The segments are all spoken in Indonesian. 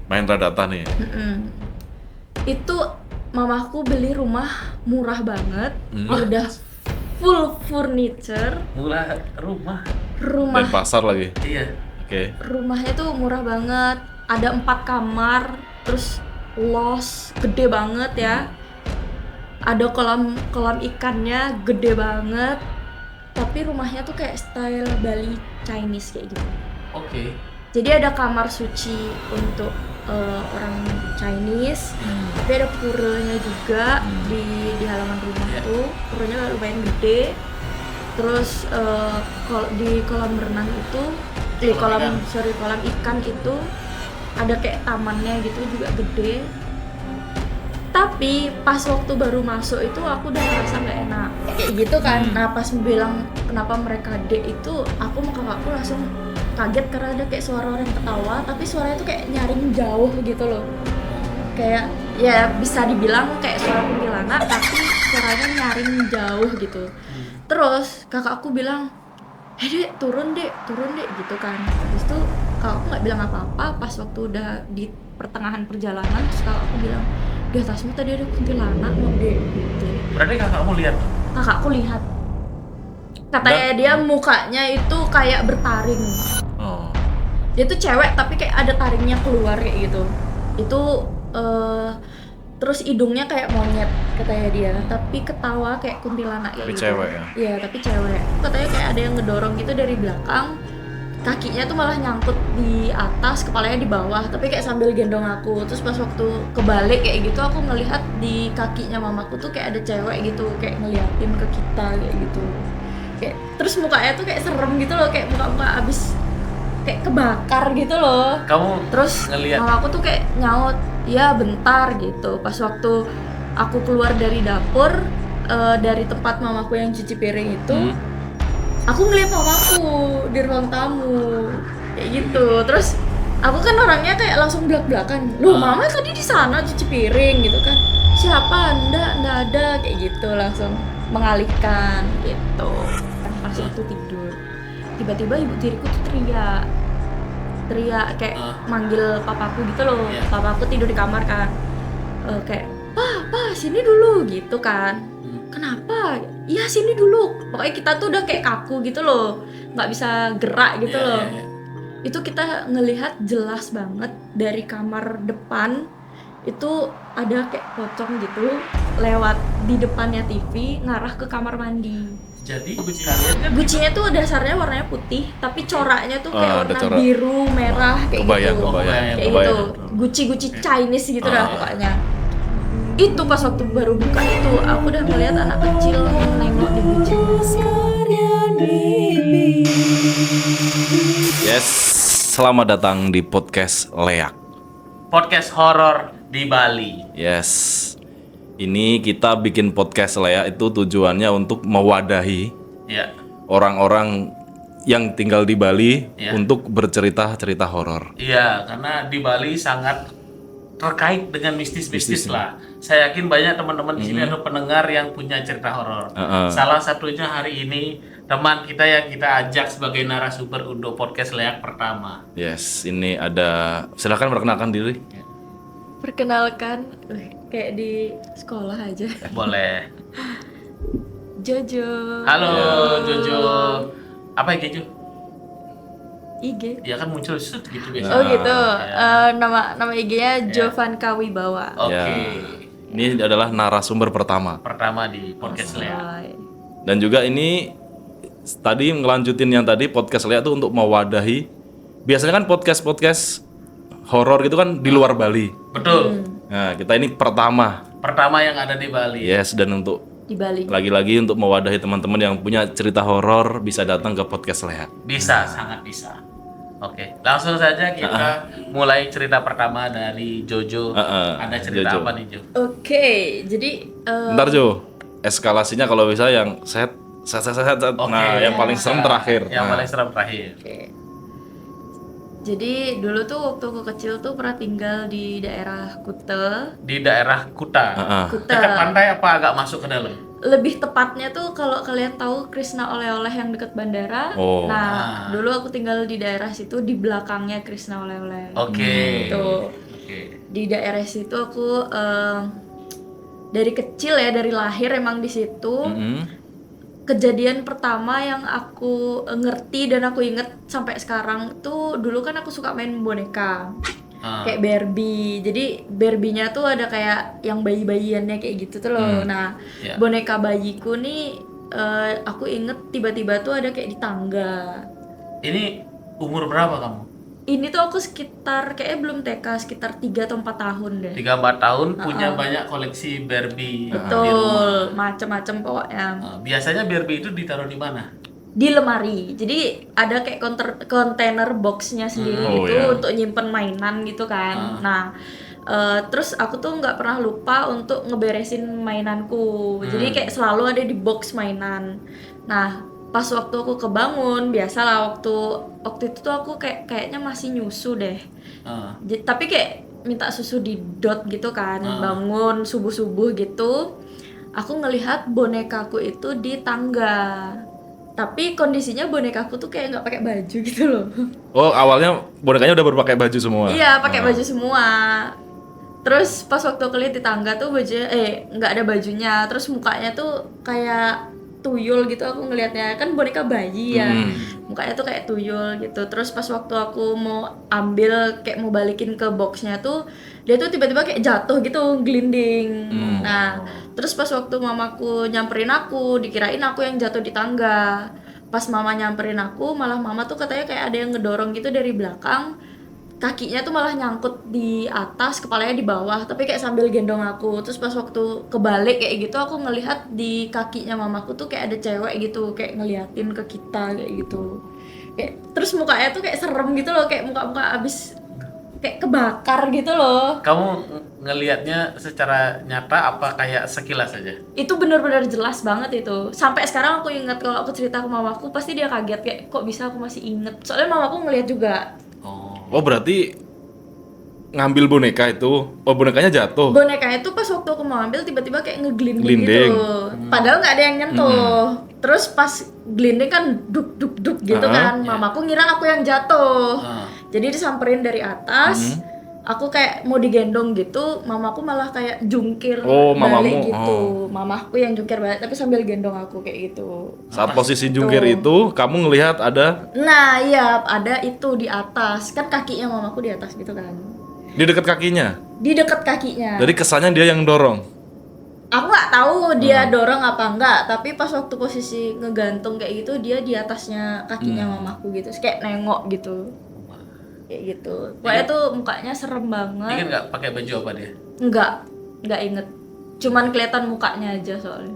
Main Radata nih. Itu mamaku beli rumah murah banget, udah full furniture. Murah rumah. Dan pasar lagi. Iya. Oke. Rumahnya tuh murah banget, ada 4 kamar, terus los gede banget ya. Ada kolam ikannya gede banget. Tapi rumahnya tuh kayak style Bali Chinese kayak gitu. Oke. Jadi ada kamar suci untuk orang Chinese, tapi ada puranya juga di halaman rumah tuh. Puranya lumayan gede. Terus di kolam renang itu, kolam ikan itu ada kayak tamannya gitu juga gede. Tapi pas waktu baru masuk itu aku udah ngerasa nggak enak kayak gitu kan. Nah pas bilang kenapa mereka dek itu, aku sama kakakku langsung kaget karena ada kayak suara orang ketawa, tapi suaranya tuh kayak nyaring jauh gitu loh. Kayak ya bisa dibilang kayak suara kuntilanak tapi suaranya nyaring jauh gitu. Terus kakakku bilang, dek turun dek gitu kan. Habis itu kakakku nggak bilang apa-apa. Pas waktu udah di pertengahan perjalanan terus kakakku bilang, di atasmu tadi ada kuntilanak loh dek gitu. Berarti kakakmu lihat? Kakakku lihat. Katanya dia mukanya itu kayak bertaring. Oh. Dia tuh cewek tapi kayak ada taringnya keluar kayak gitu. Itu terus hidungnya kayak monyet katanya dia, tapi ketawa kayak kuntilanak kayak Tapi gitu. cewek ya? Iya, tapi cewek. Katanya kayak ada yang ngedorong gitu dari belakang. Kakinya tuh malah nyangkut di atas, kepalanya di bawah, tapi kayak sambil gendong aku. Terus pas waktu kebalik kayak gitu, aku ngelihat di kakinya mamaku tuh kayak ada cewek gitu, kayak ngeliatin ke kita kayak gitu. Kayak terus mukanya tuh kayak serem gitu loh, kayak muka-muka abis kayak kebakar gitu loh. Kamu Terus ngeliat? mamaku tuh kayak nyaut, ya bentar gitu. Pas waktu aku keluar dari dapur, dari tempat mamaku yang cuci piring itu, aku ngeliat mamaku di ruang tamu kayak gitu. Terus aku kan orangnya kayak langsung belak-belakan, loh mama tadi di sana cuci piring gitu kan. Siapa? Nggak ada kayak gitu, langsung mengalihkan gitu. Kan pas waktu tidur tiba-tiba ibu tiriku tuh teriak kayak manggil papaku gitu loh. Papaku tidur di kamar kan, kayak pa sini dulu gitu kan. Kenapa? Iya sini dulu. Pokoknya kita tuh udah kayak kaku gitu loh, nggak bisa gerak gitu loh. Itu kita ngelihat jelas banget dari kamar depan itu ada kayak pocong gitu lewat di depannya TV ngarah ke kamar mandi. Jadi guci kalian kan Gucinya tuh dasarnya warnanya putih, tapi coraknya tuh kayak ada warna corak. biru, merah kayak Kebayang. gitu. Kayak gitu. Guci-guci Chinese gitu dah pokoknya. Itu pas waktu baru buka itu, aku udah ngeliat anak kecil nengok di guci. Yes, selamat datang di podcast Leak. podcast horor di Bali. Yes. Ini kita bikin podcast Leak itu tujuannya untuk mewadahi Ya. orang-orang yang tinggal di Bali Ya. untuk bercerita-cerita horor. Iya, karena di Bali sangat terkait dengan mistis-mistis lah. Saya yakin banyak teman-teman di sini atau pendengar yang punya cerita horor. Salah satunya hari ini teman kita yang kita ajak sebagai narasumber untuk podcast Leak pertama. Yes, ini ada. Silakan perkenalkan diri. Perkenalkan, kayak di sekolah aja. Boleh. Jojo. Halo Jojo. Apa ya Jojo? IG. Ya kan muncul set gitu biasanya. Oh gitu. Nama IG-nya Jovanka Wibawa. Oke. Ya. Ini adalah narasumber pertama. Pertama di podcast Leak. Hai. Dan juga ini tadi ngelanjutin yang tadi podcast Leak tuh untuk mewadahi. Biasanya kan podcast horor gitu kan di luar Bali. Betul. Nah, kita ini pertama. Pertama yang ada di Bali. Yes, dan untuk Di Bali. lagi-lagi untuk mewadahi teman-teman yang punya cerita horor bisa datang ke podcast Leak. Bisa, sangat bisa. Oke, langsung saja kita mulai cerita pertama dari Jojo. Ada cerita Jojo. apa nih Jo? Oke, jadi Bentar Jo, eskalasinya kalau bisa yang set. Nah, yang paling serem terakhir. Yang Nah, paling serem terakhir. oke. Jadi dulu tuh waktu aku kecil tuh pernah tinggal di daerah Kute. Di daerah Kuta. Kute. Dekat pantai apa agak masuk ke dalam? Lebih tepatnya tuh kalau kalian tahu Krishna Oleh-oleh yang dekat bandara. Oh. Nah, dulu aku tinggal di daerah situ, di belakangnya Krishna Oleh-oleh. Oke. Gitu. Oke. Di daerah situ aku dari kecil ya, dari lahir emang di situ. Kejadian pertama yang aku ngerti dan aku inget sampai sekarang tuh, dulu kan aku suka main boneka. Kayak Barbie. Jadi Barbie-nya tuh ada kayak yang bayi-bayiannya kayak gitu tuh loh. Nah, boneka bayiku nih aku inget tiba-tiba tuh ada kayak di tangga. Ini umur berapa kamu? Ini tuh aku sekitar kayaknya belum TK, sekitar 3 atau 4 tahun deh. 3-4 tahun punya banyak koleksi Barbie di rumah. Betul, macem-macem pokoknya. Biasanya Barbie itu ditaruh di mana? Di lemari. Jadi ada kayak kontainer boxnya sendiri gitu untuk nyimpen mainan gitu kan. Nah, terus aku tuh nggak pernah lupa untuk ngeberesin mainanku. Jadi kayak selalu ada di box mainan. Nah, pas waktu aku kebangun, biasalah waktu itu tuh aku kayaknya masih nyusu deh. Tapi kayak minta susu di dot gitu kan. Bangun subuh-subuh gitu. Aku ngelihat bonekaku itu di tangga. Tapi kondisinya bonekaku tuh kayak nggak pakai baju gitu loh. Oh, awalnya bonekanya udah berpakai baju semua? Iya, pakai baju semua. Terus pas waktu aku lihat di tangga tuh nggak ada bajunya. Terus mukanya tuh kayak tuyul gitu, aku ngelihatnya kan boneka bayi ya. Mukanya tuh kayak tuyul gitu. Terus pas waktu aku mau ambil kayak mau balikin ke boxnya tuh, dia tuh tiba-tiba kayak jatuh gitu, gelinding. Nah, terus pas waktu mamaku nyamperin aku, dikirain aku yang jatuh di tangga. Pas mama nyamperin aku, malah mama tuh katanya kayak ada yang ngedorong gitu dari belakang. Kakinya tuh malah nyangkut di atas, kepalanya di bawah, tapi kayak sambil gendong aku. Terus pas waktu kebalik kayak gitu, aku ngelihat di kakinya mamaku tuh kayak ada cewek gitu, kayak ngeliatin ke kita kayak gitu. Terus mukanya tuh kayak serem gitu loh, kayak muka-muka abis kayak kebakar gitu loh. Kamu ngelihatnya secara nyata apa kayak sekilas aja? Itu benar-benar jelas banget itu. Sampai sekarang aku ingat kalau aku cerita ke mamaku, pasti dia kaget kayak kok bisa aku masih inget. Soalnya mamaku ngeliat juga. Oh, berarti ngambil boneka itu, bonekanya jatuh. Boneka itu pas waktu aku mau ambil tiba-tiba kayak ngeglinding gitu. Padahal nggak ada yang nyentuh. Terus pas glinding kan duk duk duk gitu kan. Mamaku ngira aku yang jatuh. Jadi disamperin dari atas. Aku kayak mau digendong gitu, mamaku malah kayak jungkir balik gitu. Mamaku yang jungkir balik tapi sambil gendong aku kayak gitu. Saat posisi jungkir itu, kamu ngelihat ada? Nah, iya, ada itu di atas. Kan kakinya mamaku di atas gitu kan. Di dekat kakinya? Di dekat kakinya. Jadi kesannya dia yang dorong? Aku nggak tahu dia dorong apa enggak, tapi pas waktu posisi ngegantung kayak gitu, dia di atasnya kakinya mamaku gitu. Terus kayak nengok gitu. Kayak gitu. Pokoknya tuh mukanya serem banget. Ingat nggak pakai baju apa dia? Nggak inget. Cuman kelihatan mukanya aja soalnya.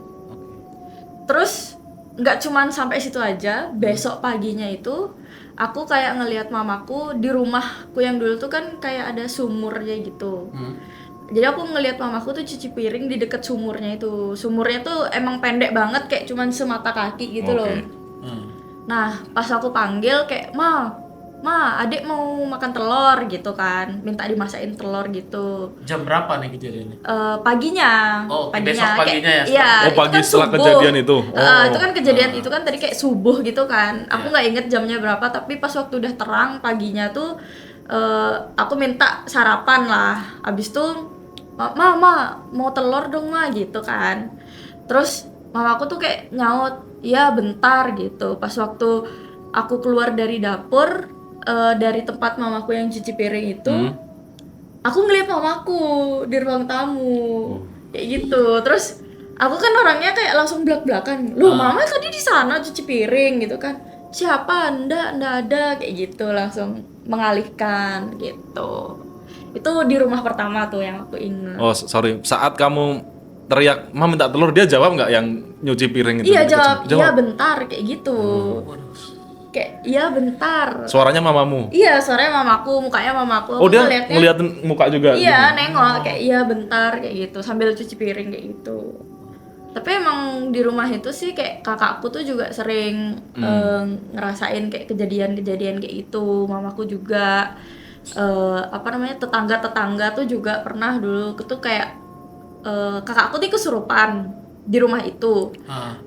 Terus nggak cuman sampai situ aja. Besok paginya itu aku kayak ngelihat mamaku di rumahku yang dulu tuh kan kayak ada sumurnya gitu. Jadi aku ngelihat mamaku tuh cuci piring di deket sumurnya itu. Sumurnya tuh emang pendek banget, kayak cuman semata kaki gitu loh. Nah, pas aku panggil kayak Ma, adik mau makan telur gitu kan, minta dimasakin telur gitu. Jam berapa nih kejadiannya? Paginya. Besok paginya ya? Iya, pagi kan setelah subuh. Kejadian itu? Itu kan kejadian itu kan tadi kayak subuh gitu kan. Aku nggak inget jamnya berapa, tapi pas waktu udah terang paginya tuh aku minta sarapan lah. Abis tuh, Ma, mau telur dong Ma gitu kan. Terus mamaku tuh kayak nyaut, ya bentar gitu. Pas waktu aku keluar dari dapur, dari tempat mamaku yang cuci piring itu, aku ngeliat mamaku di ruang tamu, kayak gitu. Terus aku kan orangnya kayak langsung belak-belakan, loh mama tadi di sana cuci piring gitu kan. Siapa? Nggak ada, kayak gitu. Langsung mengalihkan gitu. Itu di rumah pertama tuh yang aku ingat. Oh, sorry. Saat kamu teriak, Ma minta telur, dia jawab nggak yang nyuci piring itu? Iya jawab, iya bentar, kayak gitu. Kayak iya bentar. Suaranya mamamu? Iya, suaranya mamaku, mukanya mamaku. Oh, dia ngeliatin muka juga? Iya, gitu? nengok kayak iya bentar kayak gitu sambil cuci piring kayak gitu. Tapi emang di rumah itu sih kayak kakakku tuh juga sering ngerasain kayak kejadian-kejadian kayak gitu. Mamaku juga tetangga-tetangga tuh juga pernah dulu tuh kayak kakakku tuh kesurupan di rumah itu.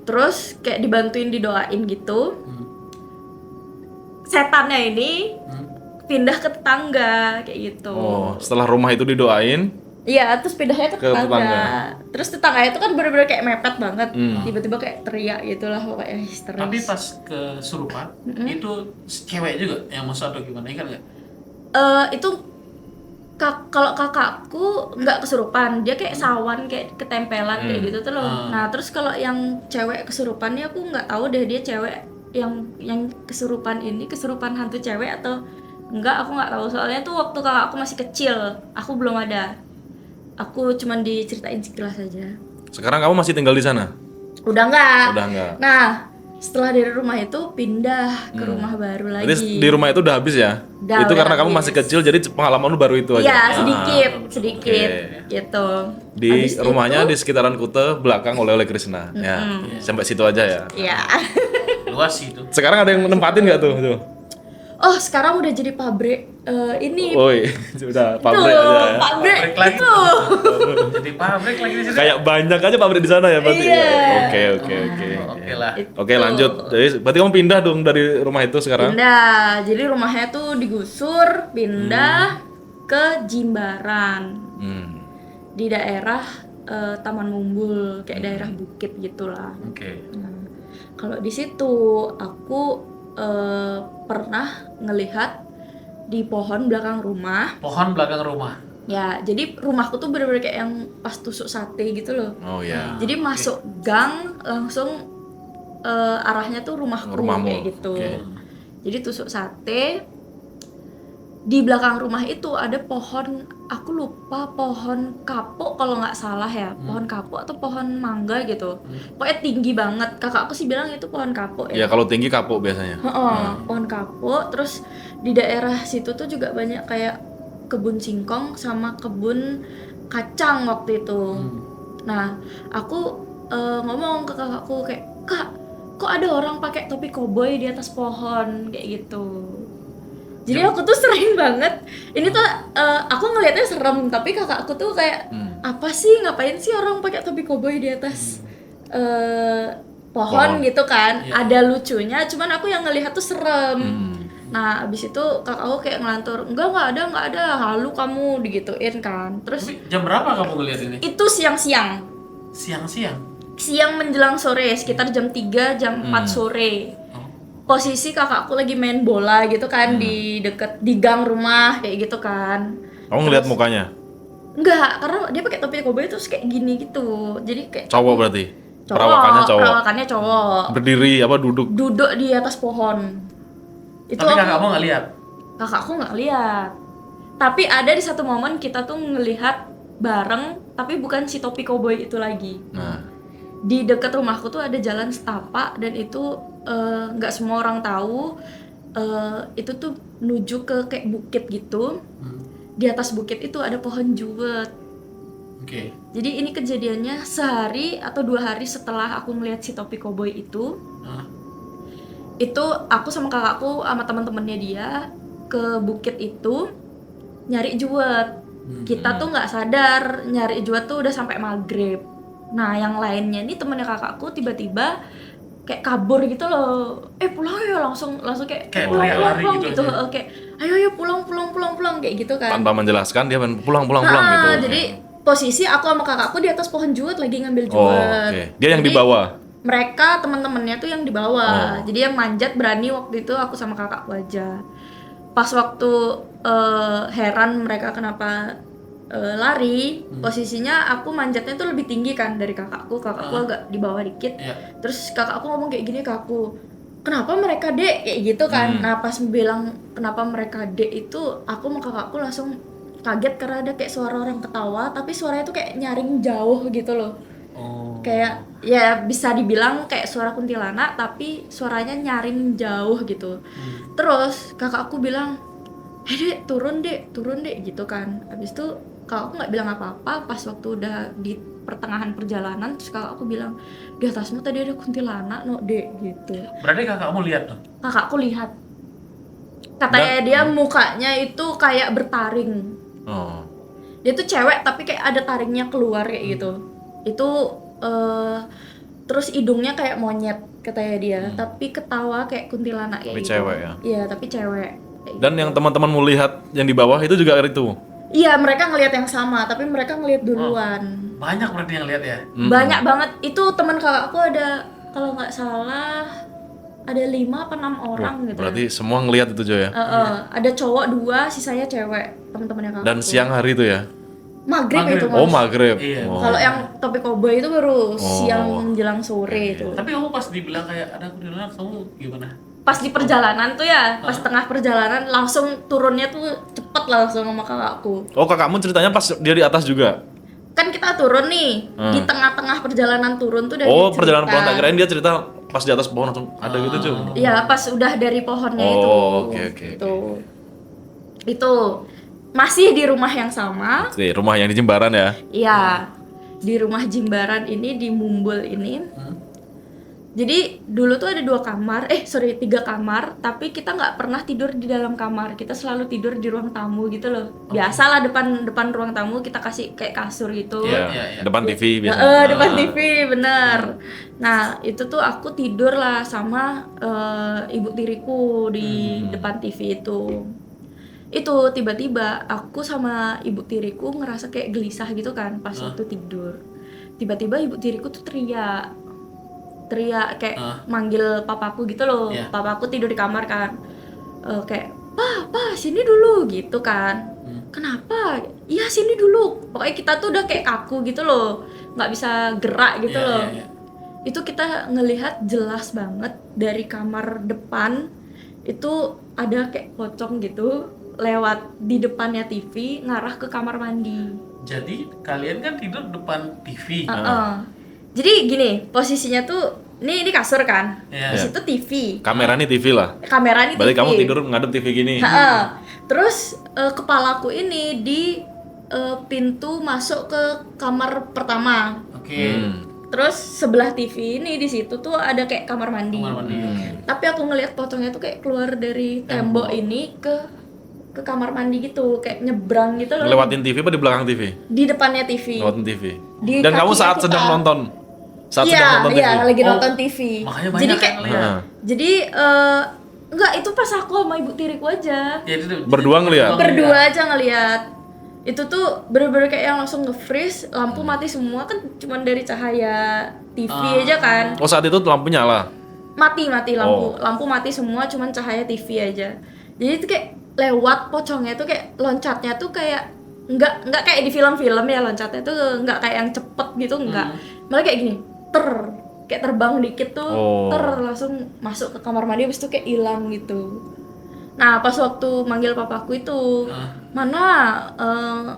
Terus kayak dibantuin didoain gitu. Setannya ini pindah ke tetangga kayak gitu. Oh, setelah rumah itu didoain, Iya, terus pindahnya ke tetangga. tetangga. Terus tetangga itu kan bener-bener kayak mepet banget. Tiba-tiba kayak teriak gitulah pokoknya histeris. Tapi pas kesurupan itu cewek juga yang masuk atau gimana, ingat nggak? Itu kalau kakakku nggak kesurupan, dia kayak sawan kayak ketempelan kayak gitu tuh loh. Nah, terus kalau yang cewek kesurupannya aku nggak tahu deh dia cewek yang kesurupan ini kesurupan hantu cewek atau enggak, aku nggak tahu. Soalnya tuh waktu kakakku masih kecil, aku belum ada. Aku cuman diceritain sekilas aja. sekarang kamu masih tinggal di sana? Udah enggak. Udah enggak. Nah, setelah dari rumah itu pindah ke rumah baru lagi. Jadi di rumah itu udah habis ya? Udah, Itu udah karena kamu habis. masih kecil, jadi pengalaman lu baru itu aja? Iya, Ah, sedikit gitu. Di Habis rumahnya itu, di sekitaran Kute, belakang oleh Krishna. Ya, sampai situ aja ya. Iya. Luas sih itu. Sekarang ada yang nempatin nggak tuh? Oh, sekarang udah jadi pabrik ini. Woi, sudah Tuh, pabrik aja ya. pabrik Pabrik lagi. itu. Jadi pabrik lagi di sini. Kayak banyak aja pabrik di sana ya berarti. Iya. Oke. Oke lah. Oke, lanjut. Jadi berarti kamu pindah dong dari rumah itu sekarang? Pindah. Jadi rumahnya tuh digusur, pindah ke Jimbaran. Di daerah Taman Mumbul, kayak daerah bukit gitulah. Oke. Nah, kalau di situ aku pernah ngelihat di pohon belakang rumah. Pohon belakang rumah. Ya, jadi rumahku tuh bener-bener kayak yang pas tusuk sate gitu loh. Oh ya. Jadi masuk gang langsung arahnya tuh rumahku Rumahmu. kayak gitu. Oke. Jadi tusuk sate. Di belakang rumah itu ada pohon, aku lupa pohon kapuk kalau nggak salah ya, pohon kapuk atau pohon mangga gitu. Pokoknya tinggi banget. Kakakku sih bilang itu pohon kapuk Ya ya. kalau tinggi kapuk biasanya. Pohon kapuk. Terus di daerah situ tuh juga banyak kayak kebun singkong sama kebun kacang waktu itu. Nah, aku ngomong ke kakakku kayak, "Kak, kok ada orang pakai topi koboi di atas pohon?" kayak gitu. Jadi aku tuh sering banget. Ini tuh aku ngelihatnya serem, tapi kakakku tuh kayak apa sih, ngapain sih orang pakai topi koboi di atas pohon gitu kan? Ada lucunya, cuman aku yang ngelihat tuh serem. Nah, abis itu kakakku kayak ngelantur, enggak ada, halu kamu, digituin kan. Terus Tapi jam berapa kamu ngeliat ini? itu siang-siang. Siang-siang. Siang menjelang sore, sekitar jam 3, jam 4 sore. Posisi kakakku lagi main bola gitu kan di gang rumah kayak gitu kan. Kamu ngeliat mukanya? Enggak, karena dia pakai topi koboi terus kayak gini gitu. Jadi kayak Cowok berarti? Perawakannya cowok? Berdiri apa duduk? Duduk di atas pohon. Itu Tapi kakakmu nggak lihat? kakakku nggak lihat. Tapi ada di satu momen kita tuh ngelihat bareng, tapi bukan si topi koboi itu lagi. Nah, Di dekat rumahku tuh ada jalan setapak dan itu nggak semua orang tahu. Itu tuh menuju ke kayak bukit gitu. Di atas bukit itu ada pohon juwet. Oke. Jadi ini kejadiannya sehari atau 2 hari setelah aku ngeliat si topi koboi itu. Itu aku sama kakakku sama teman-temannya dia ke bukit itu nyari juwet. Kita tuh nggak sadar nyari juwet tuh udah sampai maghrib. Nah, yang lainnya ini temennya kakakku tiba-tiba kayak kabur gitu loh. Pulang ya, langsung kayak pulang lari gitu. gitu aja. Kayak ayo pulang kayak gitu kan. tanpa menjelaskan dia pulang Nah, gitu. jadi posisi aku sama kakakku di atas pohon juwet lagi ngambil Oh, juwet. oke. Dia yang Jadi, di bawah. Mereka teman-temannya tuh yang di bawah. Jadi yang manjat berani waktu itu aku sama kakakku aja. Pas waktu heran mereka kenapa lari, posisinya aku manjatnya tuh lebih tinggi kan dari kakakku agak di bawah dikit. Terus kakakku ngomong kayak gini ke aku, kenapa mereka dek kayak gitu kan. Nah, pas bilang kenapa mereka dek itu, aku sama kakakku langsung kaget karena ada kayak suara orang ketawa, tapi suaranya tuh kayak nyaring jauh gitu loh. Kayak ya bisa dibilang kayak suara kuntilanak tapi suaranya nyaring jauh gitu. Terus kakakku bilang, dek turun dek gitu kan. Habis itu kakakku nggak bilang apa-apa. Pas waktu udah di pertengahan perjalanan, terus kakakku bilang, di atasmu tadi ada kuntilanak no dek gitu. Berarti kakakmu lihat tuh? Kakakku lihat, katanya dia mukanya itu kayak bertaring. Oh. Dia tuh cewek tapi kayak ada taringnya keluar kayak gitu. Itu terus hidungnya kayak monyet katanya dia, tapi ketawa kayak kuntilanak kayak Tapi gitu. cewek ya? Iya, tapi cewek. Kayak Dan yang teman-temanmu lihat yang di bawah itu juga itu. Iya, mereka ngelihat yang sama, tapi mereka ngelihat duluan. Banyak berarti yang lihat ya? Banyak banget. Itu teman kakakku ada, kalau nggak salah, ada 5 apa 6 orang gitu. Berarti semua ngelihat itu Jo ya. Ada cowok 2, sisanya cewek, teman-temannya kakakku. Dan siang hari itu ya. Maghrib itu mas. Oh, maghrib. Iya. Oh. Kalau yang topi koboi itu baru siang menjelang sore itu. Tapi kamu pas dibilang kayak ada kuntilanak, kamu gimana? Pas di perjalanan tuh ya, pas tengah perjalanan langsung turunnya tuh cepet langsung sama kakakku. Oh, kakakmu ceritanya pas dia di atas juga. Kan kita turun nih, di tengah-tengah perjalanan turun tuh dari Oh, perjalanan pulang, tak kirain dia cerita pas di atas pohon langsung ada gitu Jo. Iya, pas udah dari pohonnya itu. Oh, oke. Itu masih di rumah yang sama. Oke, rumah yang di Jimbaran ya. Iya, di rumah Jimbaran ini, di Mumbul ini. Jadi dulu tuh ada 3 kamar, tapi kita nggak pernah tidur di dalam kamar. Kita selalu tidur di ruang tamu gitu loh. Biasalah depan ruang tamu kita kasih kayak kasur gitu. Iya, depan TV biasanya. Depan TV, bener. Nah, itu tuh aku tidur lah sama ibu tiriku di depan TV itu. Itu tiba-tiba aku sama ibu tiriku ngerasa kayak gelisah gitu kan pas waktu tidur. Tiba-tiba ibu tiriku tuh teriak kayak manggil papaku gitu loh. Papaku tidur di kamar kan, kayak pa sini dulu gitu kan. Kenapa? Iya sini dulu. Pokoknya kita tuh udah kayak kaku gitu loh, nggak bisa gerak gitu loh. Itu kita ngelihat jelas banget dari kamar depan itu ada kayak pocong gitu lewat di depannya TV ngarah ke kamar mandi. Jadi kalian kan tidur depan TV. Jadi gini, posisinya tuh ini kasur kan, di situ TV. Kamera nih TV lah. Kamera ini Berarti TV. kamu tidur ngadep TV gini. Terus kepalaku ini di pintu masuk ke kamar pertama. Oke. Terus sebelah TV ini di situ tuh ada kayak kamar mandi. Tapi aku ngelihat pocongnya tuh kayak keluar dari tembok ini ke kamar mandi gitu, kayak nyebrang gitu loh. Lewatin TV apa di belakang TV? Di depannya TV. Lewatin TV. Di Dan kamu kakinya saat kita. sedang nonton. Saat sedang nonton TV. Iya, lagi nonton TV. Makanya Jadi banyak kayak yang lihat. jadi enggak, itu pas aku sama ibu tiriku aja. Ya, itu Berdua ngeliat? Berdua aja ngelihat. Itu tuh bener-bener kayak yang langsung nge-freeze, lampu mati semua kan, cuman dari cahaya TV aja kan. Oh, saat itu lampu nyala. Mati lampu mati semua, cuman cahaya TV aja. Jadi itu kayak lewat pocongnya tuh kayak loncatnya tuh kayak nggak kayak di film-film ya, loncatnya tuh nggak kayak yang cepet gitu, nggak. Malah kayak gini, kayak terbang dikit tuh, langsung masuk ke kamar mandi, habis itu kayak hilang gitu. Nah, pas waktu manggil papaku itu, mana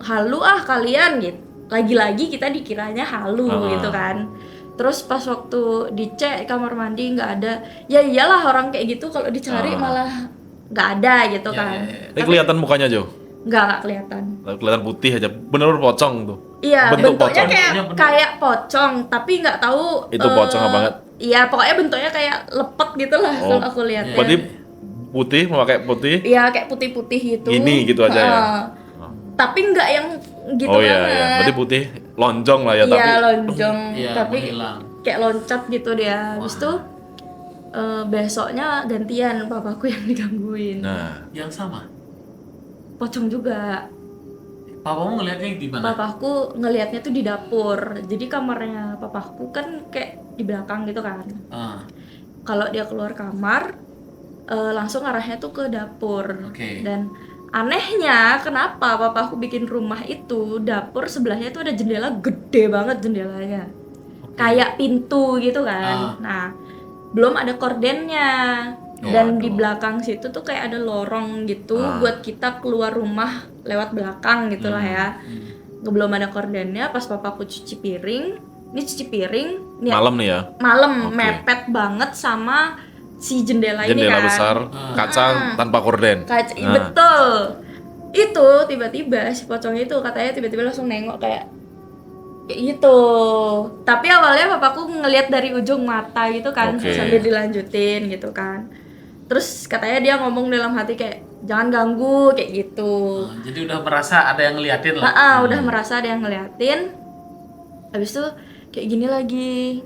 halu kalian gitu. Lagi-lagi kita dikiranya halu gitu kan. Terus pas waktu dicek kamar mandi nggak ada. Ya iyalah, orang kayak gitu kalau dicari malah nggak ada gitu kan. Tapi kelihatan mukanya Jo? Nggak kelihatan. Kelihatan putih aja, bener-bener pocong tuh. Iya, bentuk bentuknya pocong. kayak pocong, tapi nggak tahu Itu pocong apa enggak? Iya, pokoknya bentuknya kayak lepet gitu lah kalau aku lihat. Berarti putih, memakai putih. Iya, kayak putih-putih gitu. Gini gitu aja ya. Tapi nggak yang gitu Oh iya, banget. iya. Berarti putih lonjong lah ya, Iya, tapi lonjong, Iya, tapi menghilang. kayak loncat gitu dia. Habis itu besoknya gantian papaku yang digangguin. nah, Yang sama. Pocong juga. Papamu ngeliatnya di mana? Papaku ngelihatnya tuh di dapur. Jadi kamarnya papaku kan kayak di belakang gitu kan. Kalau dia keluar kamar, langsung arahnya tuh ke dapur. Oke. Dan anehnya kenapa papaku bikin rumah itu dapur sebelahnya tuh ada jendela gede banget jendelanya. Kayak pintu gitu kan. Nah, belum ada kordennya. Dan di belakang situ tuh kayak ada lorong gitu buat kita keluar rumah lewat belakang gitulah ya. Belum ada kordennya. Pas papaku cuci piring, ini cuci piring malam nih ya. malam mepet banget sama si jendela ini kan. Jendela besar, kaca tanpa korden. Betul. Itu tiba-tiba si pocong itu katanya tiba-tiba langsung nengok kayak kayak gitu. Tapi awalnya papaku ngelihat dari ujung mata gitu kan, Oke. sambil dilanjutin gitu kan. Terus katanya dia ngomong dalam hati kayak jangan ganggu kayak gitu. Jadi udah merasa ada yang ngeliatin lah. Udah merasa ada yang ngeliatin. Habis itu kayak gini lagi.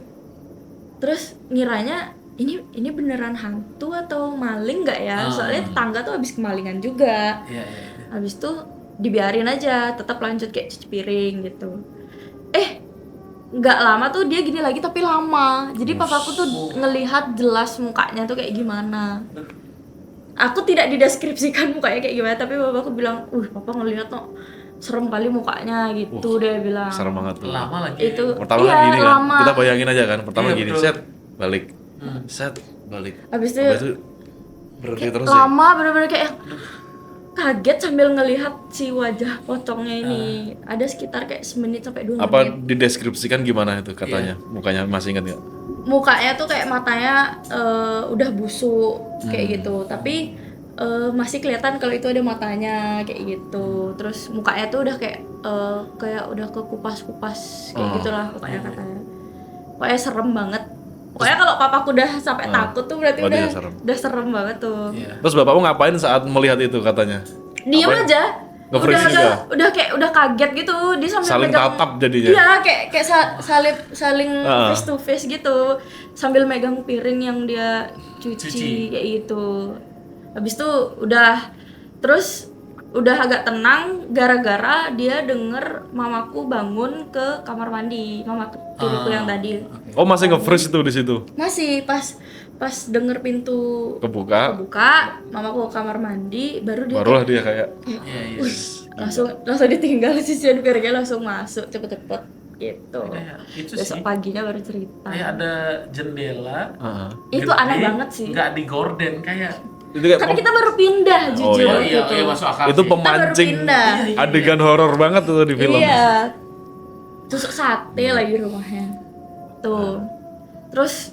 Terus ngiranya ini beneran hantu atau maling nggak ya? Soalnya tetangga tuh habis kemalingan juga. Iya. Habis itu dibiarin aja, tetap lanjut kayak cuci piring gitu. Nggak lama tuh dia gini lagi tapi lama. Jadi papaku tuh ngelihat jelas mukanya tuh kayak gimana. Aku tidak dideskripsikan mukanya kayak gimana, tapi papaku bilang, papa ngelihat tuh serem kali mukanya gitu, dia bilang. Serem banget tuh. Lama lagi. Itu Pertama iya, kan gini kan, lama. kita bayangin aja kan, pertama Iya, gini, betul. set, balik, set, balik. Habis itu berhenti kayak terus ya. lama bener-bener kayak kaget sambil ngelihat si wajah pocongnya ini. Ada sekitar kayak semenit sampai 2 Apa menit. dideskripsikan gimana itu katanya? Mukanya masih ingat nggak? Mukanya tuh kayak matanya udah busuk kayak gitu, tapi masih kelihatan kalau itu ada matanya kayak gitu. Terus mukanya tuh udah kayak udah kekupas-kupas kayak gitulah pokoknya katanya. Pokoknya serem banget. Pokoknya kalau papaku udah sampai takut tuh berarti Dia udah serem banget tuh. Iya. Terus bapakmu ngapain saat melihat itu katanya? Diem Ngapain? aja. Nge-freeze juga? Udah kayak udah kaget gitu. Dia sambil Saling megang, tatap jadinya? Iya, kayak saling face to face gitu. Sambil megang piring yang dia cuci kayak gitu. Habis itu udah agak tenang gara-gara dia denger mamaku bangun ke kamar mandi, mama tiriku yang tadi. Oh masih nge-freeze itu di situ? Masih pas denger pintu Kebuka, mamaku ke kamar mandi, barulah dia kayak, Iya. langsung ditinggal cucian piringnya, langsung masuk cepet-cepet gitu. Itu Besok sih. paginya baru cerita. Kayak ada jendela. Itu gede, aneh banget sih. Nggak digorden kayak. itu kayak Karena kita baru pindah jujur iya. gitu. Iya masuk akal. itu sih. pemancing pindah. adegan horor banget tuh di film. Iya. Tusuk sate lagi rumahnya. Tuh. Terus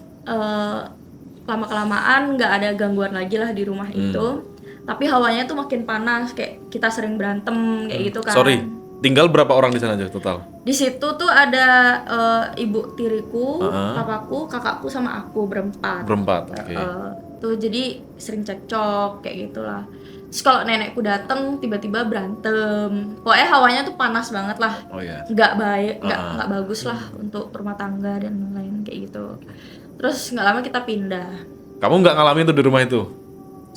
lama-kelamaan nggak ada gangguan lagi lah di rumah itu. Tapi hawanya tuh makin panas, kayak kita sering berantem kayak gitu kan. Sorry, tinggal berapa orang di sana aja total? Di situ tuh ada ibu tiriku, papaku, kakakku sama aku berempat. Oke. Tuh jadi sering cekcok kayak gitulah. Terus kalau nenekku dateng tiba-tiba berantem. Pokoknya hawanya tuh panas banget lah. Oh iya. Nggak baik, nggak bagus lah untuk rumah tangga dan lain-lain kayak gitu. Terus nggak lama kita pindah. Kamu nggak ngalamin tuh di rumah itu?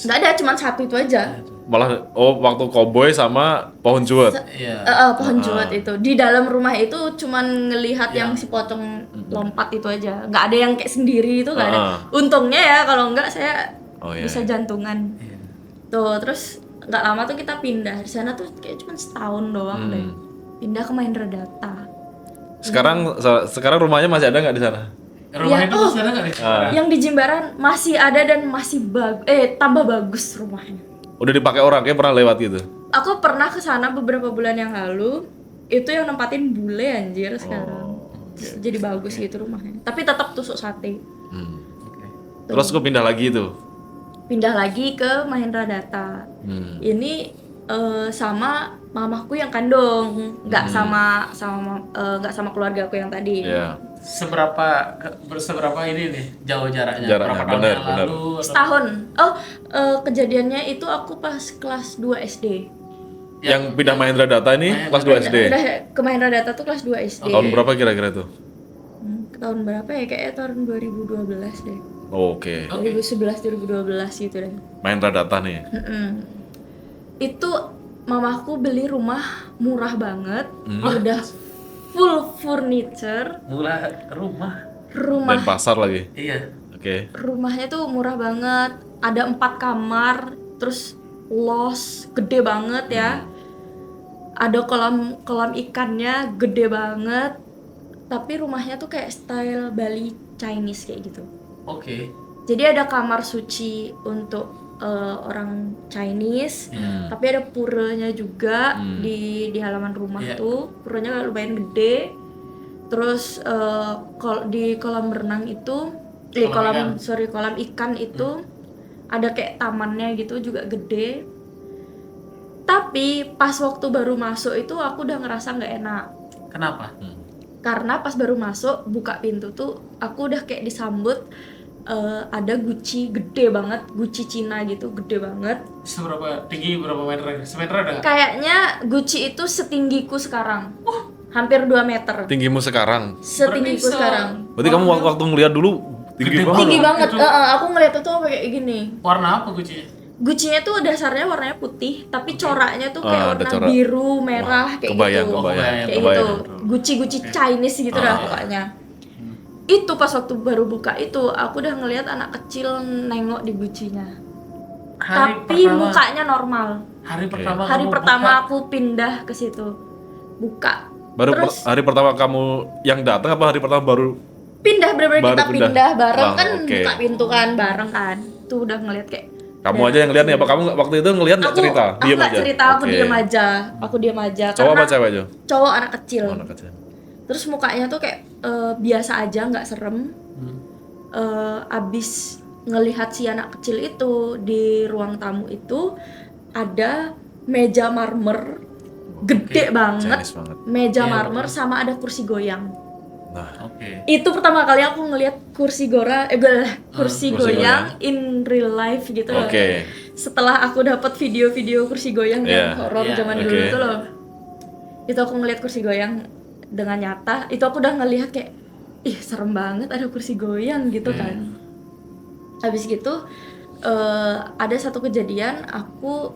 Nggak ada, cuma satu itu aja. Malah waktu koboi sama pohon juwet. Iya. Pohon juwet itu di dalam rumah itu cuman ngelihat yang si pocong lompat itu aja, nggak ada yang kayak sendiri itu nggak ada. Untungnya ya, kalau nggak saya bisa jantungan. Tuh terus nggak lama tuh kita pindah di sana tuh kayak cuman setahun doang deh. Pindah ke Mahendra Data. Sekarang rumahnya masih ada nggak di sana? Rumah itu masih ada nggak nih? Yang di Jimbaran masih ada dan masih tambah bagus rumahnya. Udah dipakai orang, kayak pernah lewat gitu. Aku pernah ke sana beberapa bulan yang lalu. Itu yang nempatin bule anjir sekarang. Jadi bagus gitu rumahnya. Tapi tetap tusuk sate. Terus gue pindah lagi itu. Pindah lagi ke Mahendra Data. Ini sama mamaku yang kandung, nggak sama keluarga aku yang tadi. Iya. Seberapa ini nih jauh jaraknya? Jaraknya, Berapa tahun benar, yang benar. lalu? Setahun. Kejadiannya itu aku pas kelas 2 SD. Yang pindah Mahendra Data ini kelas 2 SD. Udah ke Mahendra Data tuh kelas 2 SD. Tahun berapa kira-kira tuh? Tahun berapa ya? Kayaknya tahun 2012 deh. Oke. 2011 2012 gitu deh. Mahendra Data nih. Itu mamaku beli rumah murah banget. Udah full furniture. Mula rumah. Dan pasar lagi. Iya. Oke. Rumahnya tuh murah banget. Ada 4 kamar, terus los gede banget ya. Ada kolam ikannya gede banget. Tapi rumahnya tuh kayak style Bali Chinese kayak gitu. Oke. Jadi ada kamar suci untuk orang Chinese, tapi ada puranya juga di halaman rumah tuh. Puranya kolam gede. Terus di kolam renang itu, kolam ikan itu ada kayak tamannya gitu juga gede. Tapi pas waktu baru masuk itu aku udah ngerasa nggak enak. Kenapa? Karena pas baru masuk buka pintu tuh aku udah kayak disambut ada Gucci gede banget, Gucci Cina gitu, gede banget. Seberapa tinggi, berapa meter? Semeter ada nggak? Kayaknya Gucci itu setinggiku sekarang. Hampir 2 meter. Tinggimu sekarang. Setinggiku Berarti sekarang. Berarti kamu waktu ngeliat dulu tinggi Gede banget. Tinggi Itu- banget. Aku ngeliat itu kayak gini. Warna apa Gucci? Gucci-nya tuh dasarnya warnanya putih, tapi coraknya tuh kayak Ah, ada warna corak. biru, merah, kayak Kebayang, gitu. kebayang. Kayak kebayang. gitu. Gucci Chinese gitu dah pokoknya. Itu pas waktu baru buka itu, aku udah ngelihat anak kecil nengok di Gucci-nya. Tapi mukanya normal. Hari pertama Hari kamu pertama buka, aku pindah ke situ. Buka. Baru Terus hari pertama kamu yang datang apa hari pertama baru? pindah bener-bener baru kita pindah. pindah bareng Wah, kan, oke. buka pintu kan bareng kan. Tuh udah ngeliat kayak Kamu aja yang lihat nih apa kamu waktu itu ngelihat nggak cerita? aku Diam nggak aja. cerita, aku Oke. diam aja. Aku diam aja Cowok apa karena cewek aja? cowok anak kecil. Oh, anak kecil. Terus mukanya tuh kayak biasa aja, nggak serem. Abis ngelihat si anak kecil itu di ruang tamu itu ada meja marmer gede banget, Chinese banget. meja Iya, marmer sama ada kursi goyang. Nah, Oke. Itu pertama kali aku ngelihat kursi kursi kursi goyang in real life gitu loh. oke. Setelah aku dapat video-video kursi goyang Iya. yang horor Iya, zaman oke. dulu tuh loh. Itu aku ngelihat kursi goyang dengan nyata. Itu aku udah ngelihat kayak ih serem banget ada kursi goyang gitu kan. Habis gitu ada satu kejadian aku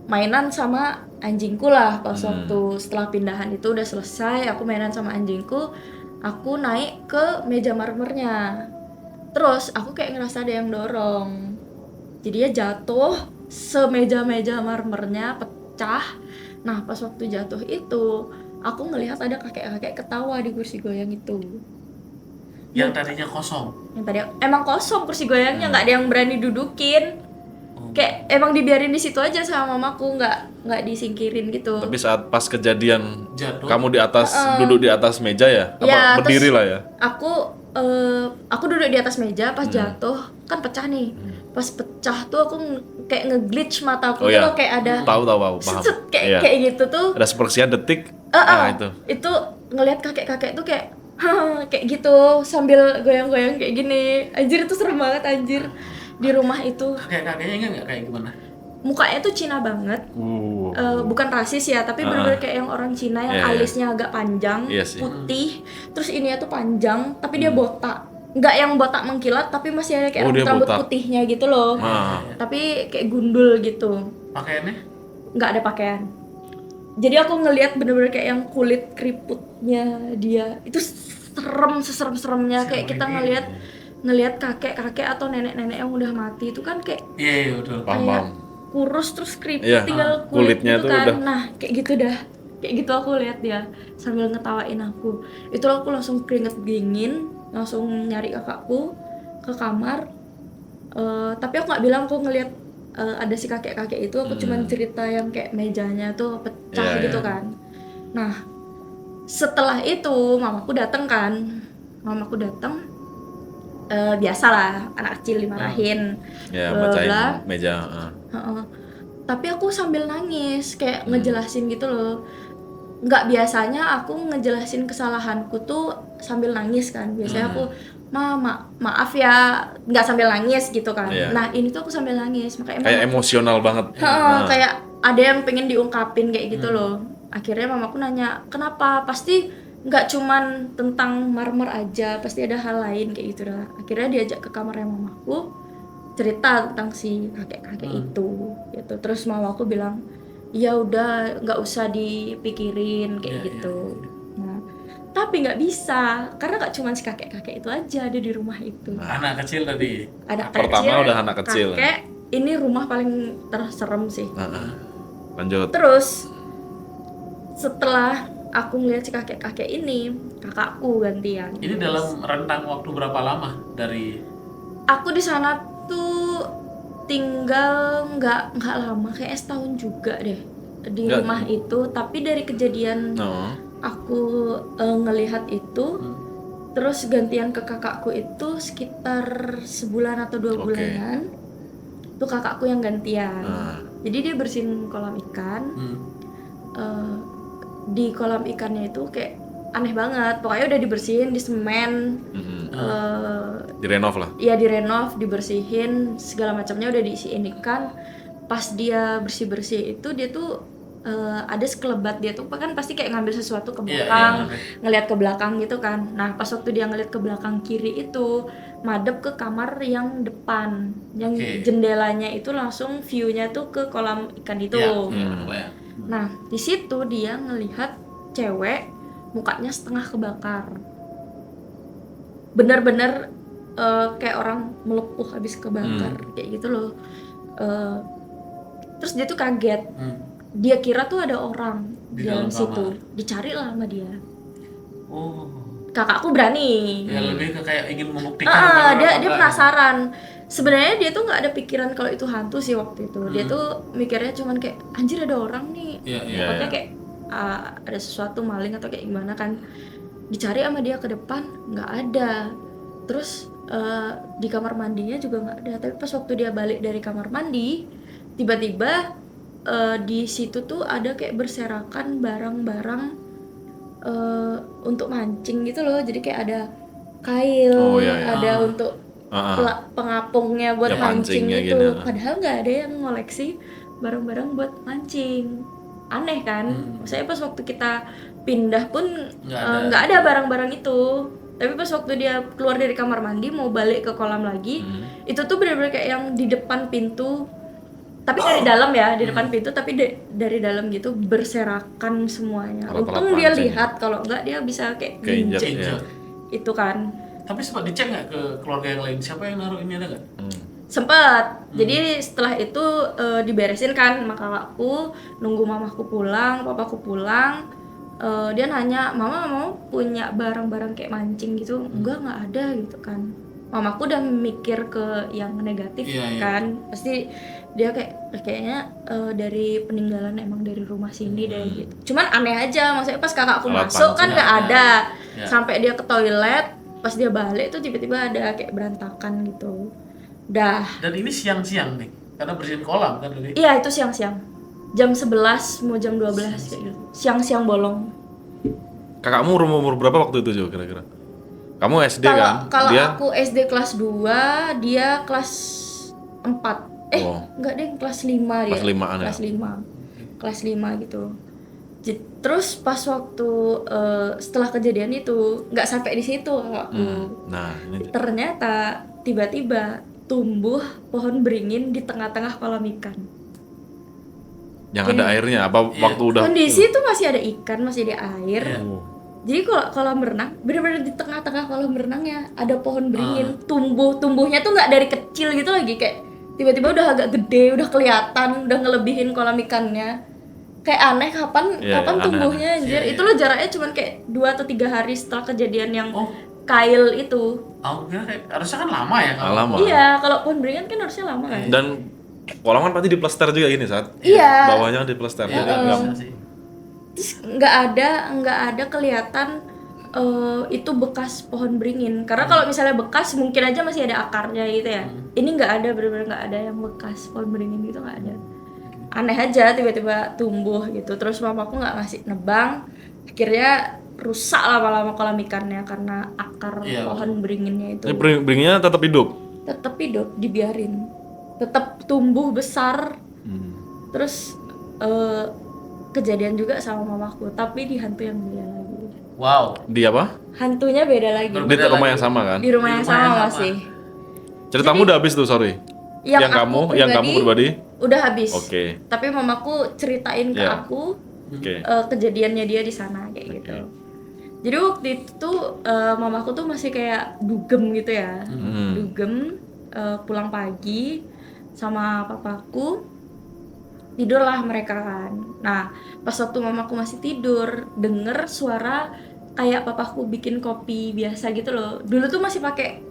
mainan sama anjingku lah pas waktu setelah pindahan itu udah selesai, aku mainan sama anjingku. Aku naik ke meja marmernya. Terus aku kayak ngerasa ada yang dorong. Jadi dia jatuh, semeja-meja marmernya pecah. Nah, pas waktu jatuh itu, aku ngelihat ada kakek-kakek ketawa di kursi goyang itu. Yang tadinya kosong. Yang tadi emang kosong kursi goyangnya, nggak ada yang berani dudukin. Kayak emang dibiarin di situ aja sama mamaku, nggak disingkirin gitu. Tapi saat pas kejadian Jatuh. kamu di atas duduk di atas meja ya? Apa Ya, berdiri terus lah ya? Aku duduk di atas meja, pas jatuh kan pecah nih. Pas pecah tuh aku kayak nge-glitch mataku Oh tuh ya. loh, kayak ada Tahu paham. set, kayak Iya. kayak gitu tuh. Ada sepersekian detik. Nah, itu. Ngelihat kakek-kakek tuh kayak kayak gitu sambil goyang-goyang kayak gini. Anjir itu serem banget anjir. Di rumah itu Kakek-kakeknya ingat nggak kayak gimana? mukanya tuh Cina banget. Bukan rasis ya, tapi bener-bener kayak yang orang Cina yang Iya, iya. alisnya agak panjang, Iya sih. putih, terus ininya tuh panjang, tapi dia botak. Nggak yang botak mengkilat, tapi masih ada kayak Oh, dia rambut botak. putihnya gitu loh. Ah. Tapi kayak gundul gitu, Pakaiannya? nggak ada pakaian. Jadi aku ngelihat bener-bener kayak yang kulit keriputnya dia itu seserem-seremnya, kayak kita ngelihat kakek-kakek atau nenek-nenek yang udah mati itu kan kayak Iya, betul. Paham. kurus terus keriput Iya, tinggal kulitnya gitu tuh kan. udah. Nah kayak gitu dah, kayak gitu aku lihat dia sambil ngetawain aku. Itu aku langsung keringet dingin, langsung nyari kakakku ke kamar. Tapi aku nggak bilang aku ngelihat ada si kakek-kakek itu. Aku cuman cerita yang kayak mejanya tuh pecah Iya, gitu iya. kan. Nah setelah itu mamaku datang kan, biasalah anak kecil dimarahin. Ya, bla, bla, bacain bla. meja. Heeh. Tapi aku sambil nangis kayak ngejelasin gitu loh. Nggak biasanya aku ngejelasin kesalahanku tuh sambil nangis kan. Biasanya aku maaf ya, nggak sambil nangis gitu kan. Iya. Nah ini tuh aku sambil nangis makanya Kayak emosional banget. kayak ada yang pengen diungkapin kayak gitu loh. Akhirnya mamaku nanya kenapa, pasti nggak cuman tentang marmer aja, pasti ada hal lain kayak gitu dah. Akhirnya diajak ke kamarnya mamaku, cerita tentang si kakek-kakek itu gitu. Terus mamaku bilang ya udah nggak usah dipikirin kayak gitu. Nah, tapi nggak bisa karena nggak cuman si kakek-kakek itu aja ada di rumah itu. Anak kecil tadi. Anak Pertama udah anak kecil. kakek, ini rumah paling terserem sih. Lanjut. Terus setelah aku ngeliat si kakek-kakek ini, kakakku gantian. Ini dalam rentang waktu berapa lama dari Aku di sana tuh tinggal nggak lama, kayak setahun juga deh di Nggak- rumah itu. Tapi dari kejadian No. aku ngelihat itu, terus gantian ke kakakku itu sekitar sebulan atau 2 Oke. bulanan. Tuh kakakku yang gantian. Nah. Jadi dia bersihin kolam ikan. Di kolam ikannya itu kayak aneh banget. Pokoknya udah dibersihin, disemen, Direnov lah. ya direnov, dibersihin, segala macamnya udah diisiin ikan. Pas dia bersih-bersih itu dia tuh ada sekelebat, dia tuh kan pasti kayak ngambil sesuatu ke belakang, ngelihat ke belakang gitu kan. Nah pas waktu dia ngelihat ke belakang kiri itu madep ke kamar yang depan, yang jendelanya itu langsung view-nya tuh ke kolam ikan itu. Nah di situ dia ngelihat cewek mukanya setengah kebakar, bener-bener kayak orang melepuh habis kebakar kayak gitu loh. Terus dia tuh kaget. Dia kira tuh ada orang di dalam situ, dicari lah sama dia. Kakakku berani. Ya lebih ke kayak ingin membuktikan. Dia penasaran. Sebenarnya dia tuh nggak ada pikiran kalau itu hantu sih waktu itu. Dia tuh mikirnya cuman kayak anjir ada orang nih. Pokoknya kayak ada sesuatu maling atau kayak gimana kan. Dicari sama dia ke depan nggak ada. Terus di kamar mandinya juga nggak ada. Tapi pas waktu dia balik dari kamar mandi, tiba-tiba di situ tuh ada kayak berserakan barang-barang untuk mancing gitu loh. Jadi kayak ada kail, ada untuk pengapungnya buat mancing gitu. Padahal nggak ada yang ngoleksi barang-barang buat mancing. Aneh kan? Maksudnya pas waktu kita pindah pun nggak ada barang-barang itu. Tapi pas waktu dia keluar dari kamar mandi mau balik ke kolam lagi, itu tuh benar-benar kayak yang di depan pintu. Tapi dari dalam ya, di depan pintu, tapi dari dalam gitu berserakan semuanya. Untung dia lihat, kalau enggak dia bisa kayak injek itu kan. Tapi sempat dicek nggak ke keluarga yang lain, siapa yang naruh ini, ada nggak? Sempet. Jadi setelah itu diberesin kan sama kakakku, nunggu mamaku pulang, papaku pulang. Dia nanya, mama mau punya barang-barang kayak mancing gitu? Enggak ada gitu kan. Mamaku udah mikir ke yang negatif kan. Pasti dia kayaknya dari peninggalan emang dari rumah sini deh gitu. Cuman aneh aja, maksudnya pas kakakku masuk kan nggak ada. Sampai dia ke toilet, pas dia balik tuh tiba-tiba ada kayak berantakan gitu. Dah. Dan ini siang-siang nih, karena bersihin kolam kan tadi? Iya itu siang-siang, jam 11 mau jam 12 kayak gitu. Siang-siang bolong. Kakakmu umur berapa waktu itu Jo kira-kira? Kamu SD kan? Kalau aku SD kelas 2, dia kelas 4. Enggak deh, kelas 5 dia. Kelas 5 gitu. Terus pas waktu setelah kejadian itu nggak sampai di situ aku. Ternyata tiba-tiba tumbuh pohon beringin di tengah-tengah kolam ikan. Yang ada airnya apa waktu udah kondisi itu masih ada ikan, masih ada air. Jadi kalau kolam renang, benar-benar di tengah-tengah kolam renangnya ada pohon beringin. Tumbuhnya tuh nggak dari kecil gitu lagi, kayak tiba-tiba udah agak gede, udah kelihatan, udah ngelebihin kolam ikannya. Kayak aneh kapan tumbuhnya anjir. Itu loh jaraknya cuman kayak 2 atau 3 hari setelah kejadian yang kail itu. Harusnya kan lama ya kalau. Lama. Iya, kalau pohon beringin kan harusnya lama kan. Dan kolam kan pasti diplester juga gini saat. Iya. Bawahnya diplester. Terus nggak ada kelihatan itu bekas pohon beringin. Karena kalau misalnya bekas mungkin aja masih ada akarnya gitu ya. Ini nggak ada, benar-benar nggak ada yang bekas pohon beringin gitu, nggak ada. Aneh aja tiba-tiba tumbuh gitu. Terus mamaku nggak ngasih nebang, akhirnya rusak lama-lama kolam ikannya karena akar pohon beringinnya itu. Beringinnya tetap hidup? Tetap hidup, dibiarin. Tetap tumbuh besar. Terus kejadian juga sama mamaku, tapi di hantu yang beda lagi. Wow. Di apa? Hantunya beda lagi. Di rumah yang sama kan? Di rumah yang sama masih. Ceritamu udah habis tuh, sorry. Yang kamu pribadi? Udah habis. Oke. Tapi mamaku ceritain ke aku kejadiannya dia di sana kayak gitu. Jadi waktu itu tuh mamaku tuh masih kayak dugem gitu ya. Dugem, pulang pagi sama papaku. Tidurlah mereka kan. Nah, pas waktu mamaku masih tidur, denger suara kayak papaku bikin kopi biasa gitu loh. Dulu tuh masih pakai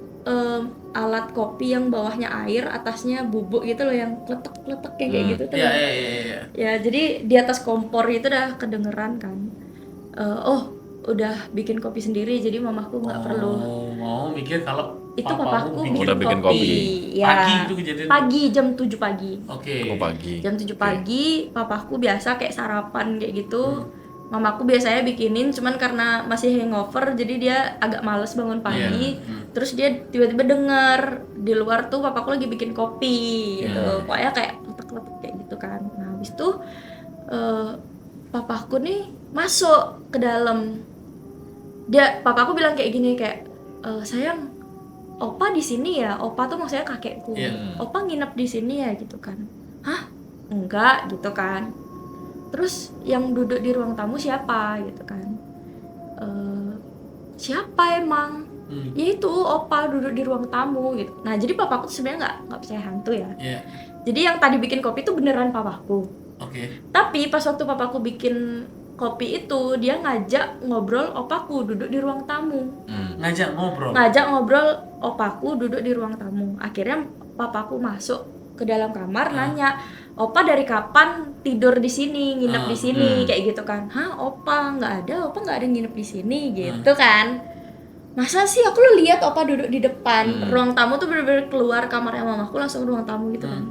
alat kopi yang bawahnya air, atasnya bubuk gitu loh, yang kletek-kletek kayak gitu tuh. Ya, jadi di atas kompor itu udah kedengeran kan. Udah bikin kopi sendiri, jadi mamaku nggak perlu. Mau mikir kalau itu papaku bikin kopi. Ya. Pagi itu kejadian. Pagi jam 7 pagi. Oke. Pagi. Jam 7 pagi, papaku biasa kayak sarapan kayak gitu. Mamaku biasanya bikinin, cuman karena masih hangover jadi dia agak males bangun pagi. Terus dia tiba-tiba denger di luar tuh papaku lagi bikin kopi gitu. Pokoknya kayak letek-letek kayak gitu kan. Nah, habis itu papaku nih masuk ke dalam. Papaku bilang kayak gini kayak sayang, opa di sini ya. Opa tuh maksudnya kakekku. Opa nginep di sini ya gitu kan. Hah? Enggak gitu kan. Terus yang duduk di ruang tamu siapa gitu kan? Siapa emang? Ya itu opa duduk di ruang tamu gitu. Nah jadi papaku tuh sebenarnya nggak percaya hantu ya. Jadi yang tadi bikin kopi itu beneran papaku. Tapi pas waktu papaku bikin kopi itu dia ngajak ngobrol opaku duduk di ruang tamu. Ngajak ngobrol opaku duduk di ruang tamu. Akhirnya papaku masuk ke dalam kamar nanya, opa dari kapan tidur di sini, nginep di sini, kayak gitu kan? Hah, opa nggak ada nginep di sini, gitu kan? Masa sih aku lihat opa duduk di depan ruang tamu tuh bener-bener keluar kamarnya mamaku langsung ruang tamu gitu kan?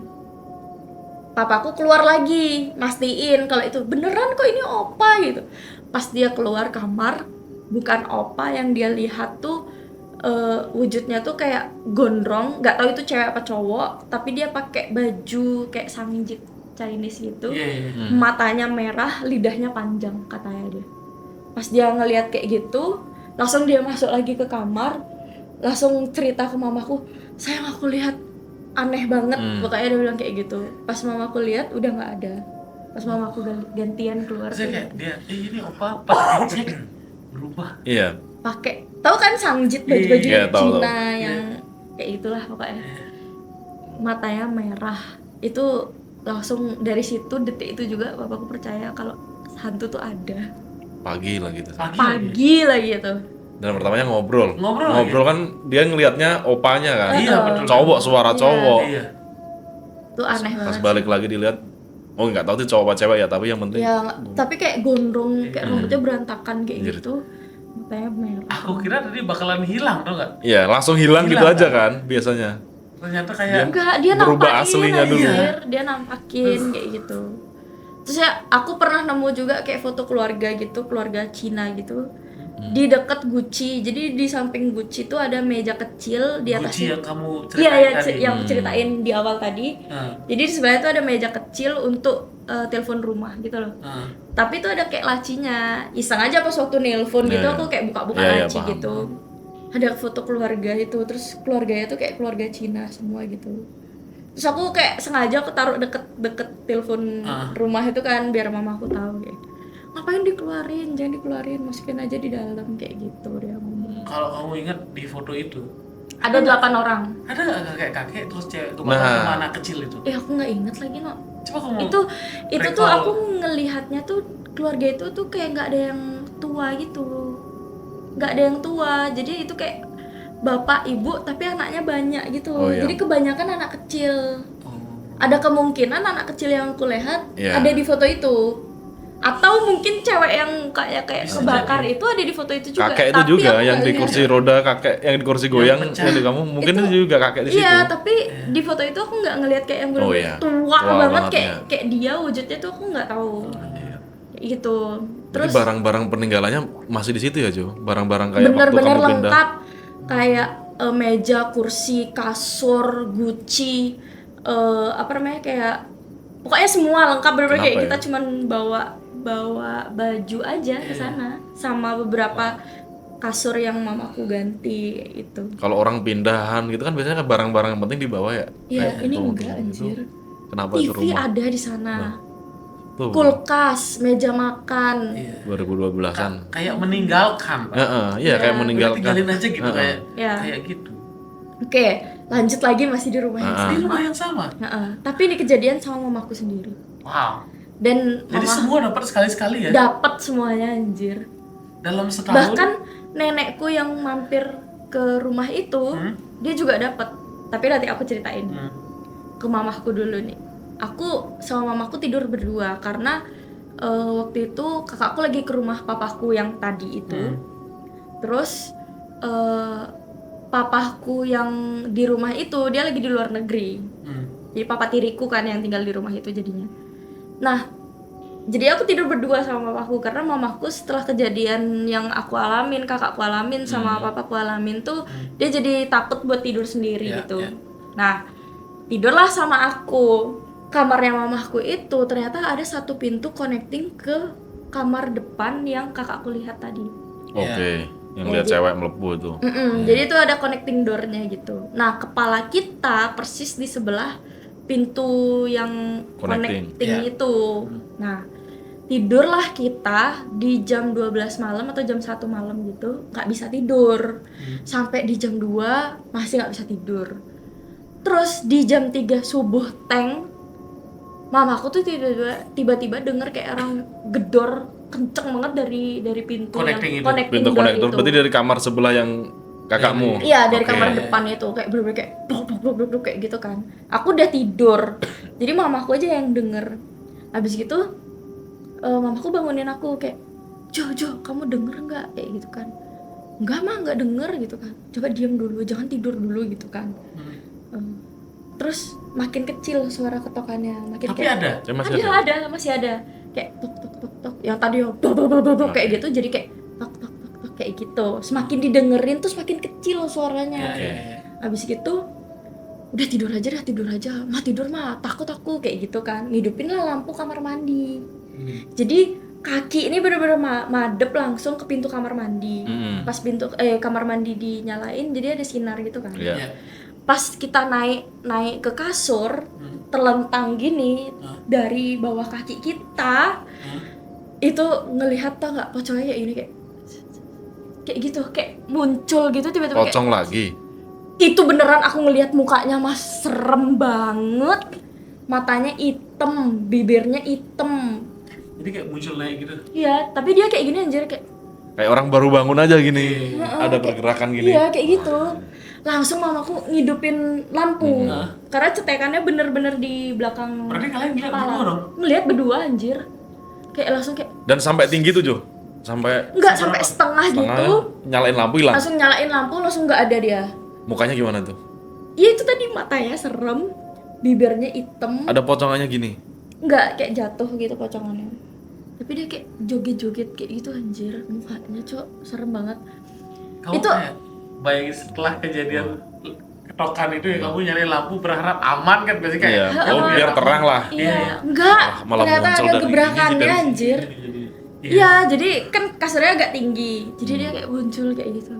Papaku keluar lagi, mastiin kalau itu beneran kok ini opa gitu. Pas dia keluar kamar, bukan opa yang dia lihat tuh. Wujudnya tuh kayak gondrong, nggak tahu itu cewek apa cowok, tapi dia pakai baju kayak Sangjit Chinese gitu, matanya merah, lidahnya panjang katanya dia. Pas dia ngelihat kayak gitu, langsung dia masuk lagi ke kamar, langsung cerita ke mamaku, sayang aku lihat aneh banget, pokoknya dia bilang kayak gitu. Pas mamaku lihat udah nggak ada, pas mamaku gantian keluar. Kayak dia, ini opa pas cek berubah. Iya. Pakai tahu kan Sangjit baju-baju Cina yang kayak itulah pokoknya. Matanya merah. Itu langsung dari situ detik itu juga bapakku percaya kalau hantu tuh ada. Pagi lah gitu. Pagi lagi itu. Dan pertamanya ngobrol kan dia ngelihatnya opanya kan. Iya, betul. Cowok, suara cowok. Iya. Itu aneh banget. Pas balik lagi dilihat, oh nggak tahu tuh cowok apa cewek ya, tapi yang penting. Ya, tapi kayak gondrong, kayak rambutnya berantakan kayak gitu. Matanya merah. Aku kira tadi bakalan hilang tuh nggak? Iya, langsung hilang gitu aja kan biasanya. Ternyata kayak enggak, dia berubah nampakin aslinya dulu. Dia nampakin kayak gitu. Terus ya aku pernah nemu juga kayak foto keluarga gitu, keluarga Cina gitu. Di dekat Gucci. Jadi di samping Gucci tuh ada meja kecil di atas. Gucci yang kamu ceritain tadi. Yang ceritain di awal tadi. Jadi di sebelahnya tuh ada meja kecil untuk telepon rumah gitu loh. Tapi tuh ada kayak lacinya. Iseng aja pas waktu nelpon gitu aku kayak buka-buka laci gitu. Ada foto keluarga itu, terus keluarganya tuh kayak keluarga Cina semua gitu. Terus aku kayak sengaja aku taruh deket telepon rumah itu kan biar mamaku tahu kayak. Ngapain dikeluarin, jangan dikeluarin, masukin aja di dalam kayak gitu dia ngomong. Kalau kamu ingat di foto itu ada 8 orang. Ada nggak kakek-kakek terus cewek itu sama anak kecil itu? Aku nggak inget lagi no. Coba kamu itu tuh aku ngelihatnya tuh keluarga itu tuh kayak nggak ada yang tua gitu, nggak ada yang tua. Jadi itu kayak bapak ibu tapi anaknya banyak gitu. Jadi kebanyakan anak kecil. Ada kemungkinan anak kecil yang aku lihat ada di foto itu. Atau mungkin cewek yang kayak kebakar itu ada di foto itu juga. Kakek itu tapi juga yang di kursi roda, kakek yang di kursi goyang yang di kamu mungkin itu juga kakek di situ. Iya, tapi di foto itu aku nggak ngelihat kayak yang tua banget kayak dia wujudnya tuh aku nggak tahu. Kayak gitu. Terus barang-barang peninggalannya masih di situ ya, Jo? Barang-barang kayak bener-bener waktu kamu pindah. lengkap kayak meja, kursi, kasur, Gucci, kayak pokoknya semua lengkap bener-bener kayak kita cuman bawa baju aja ke sana sama beberapa kasur yang mamaku ganti itu. Kalau orang pindahan gitu kan biasanya kan barang-barang yang penting dibawa ya. Iya, ini enggak anjir. Kenapa itu TV rumah? ada di sana. Tuh. Kulkas, meja makan. 2012-an. Kayak meninggalkan. Iya, kayak meninggalkan. Tinggalin aja gitu kayak gitu. Oke, lanjut lagi masih di rumah yang sama. Di rumah yang sama. Tapi ini kejadian sama mamaku sendiri. Wow. Dan jadi semua dapat sekali-sekali ya? Dapat semuanya anjir. Dalam setahun. Bahkan nenekku yang mampir ke rumah itu, dia juga dapat. Tapi nanti aku ceritain. Ke mamahku dulu nih. Aku sama mamaku tidur berdua karena waktu itu kakakku lagi ke rumah papaku yang tadi itu. Terus papaku yang di rumah itu dia lagi di luar negeri. Jadi papa tiriku kan yang tinggal di rumah itu jadinya. Nah, jadi aku tidur berdua sama mamaku karena mamaku setelah kejadian yang aku alamin, kakakku alamin sama papaku alamin tuh dia jadi takut buat tidur sendiri Ya, gitu. ya. Nah, tidurlah sama aku. Kamarnya mamaku itu ternyata ada satu pintu connecting ke kamar depan yang kakakku lihat tadi. Oke. Yang Ya, lihat jadi- cewek melepuh itu. Jadi itu ada connecting door-nya gitu. Nah, kepala kita persis di sebelah pintu yang Connecting. connecting Ya. itu. Nah, tidurlah kita di jam 12 malam atau jam 1 malam gitu, nggak bisa tidur. Sampai di jam 2 masih nggak bisa tidur. Terus di jam 3 subuh mamaku tuh tiba-tiba denger kayak orang gedor kenceng banget dari pintu Connecting yang itu. connecting Pintu door konektor itu. berarti dari kamar sebelah yang kakakmu. Iya, dari Oke. kamar depan itu kayak bener-bener kayak blok kayak gitu kan. Aku udah tidur. Jadi mamaku aja yang denger. Habis gitu mamaku bangunin aku kayak, "Jo, kamu denger nggak?" kayak gitu kan. "Enggak, Mah, nggak denger," gitu kan. "Coba diam dulu, jangan tidur dulu," gitu kan. Terus makin kecil suara ketokannya, makin Tapi kayak ada. Ya, masih ada. masih ada. Kayak tok. Yang tadi tok kayak gitu jadi kayak tok kayak gitu. Semakin didengerin tuh semakin kecil suaranya. Ya. Habis gitu udah tidur aja. Mah tidur mah, takut aku kayak gitu kan. Ngidupin lah lampu kamar mandi. Jadi kaki ini bener-bener madep langsung ke pintu kamar mandi. Pas pintu kamar mandi dinyalain jadi ada sinar gitu kan. Iya. Ya. Pas kita naik ke kasur, terlentang gini dari bawah kaki kita, itu ngelihat tau nggak pocongnya kayak gini kayak gitu, kayak muncul gitu tiba-tiba kayak, Pocong lagi. itu beneran aku ngelihat mukanya Mas, serem banget, matanya hitam, bibirnya hitam, Jadi kayak muncul naik gitu. iya tapi dia kayak gini anjir kayak Kayak orang baru bangun aja gini. Ada pergerakan gini. iya kayak gitu. Langsung mamaku ngidupin lampu karena cetekannya bener-bener di belakang Berarti kalian ngeliat kepala. berdua dong? Ngeliat berdua anjir, kayak langsung kayak Dan sampai tinggi tuh, Jo. Sampai nggak sampai setengah gitu, nyalain lampu hilang. langsung nyalain lampu langsung nggak ada dia. Mukanya gimana tuh? Iya itu tadi matanya serem, bibirnya hitam, Ada pocongannya gini. nggak kayak jatuh gitu pocongannya. Tapi dia kayak joget-joget kayak gitu anjir, mukanya cok serem banget. Kamu Itu- kayak bayangin setelah kejadian ketokan itu ya kamu nyari lampu berharap aman kan berarti kayak Iya. Oh, biar terang lah. Iya, enggak, Malah ternyata muncul ada dari gebrakannya dari- anjir. Iya, jadi kan kasurnya agak tinggi, jadi dia kayak muncul kayak gitu.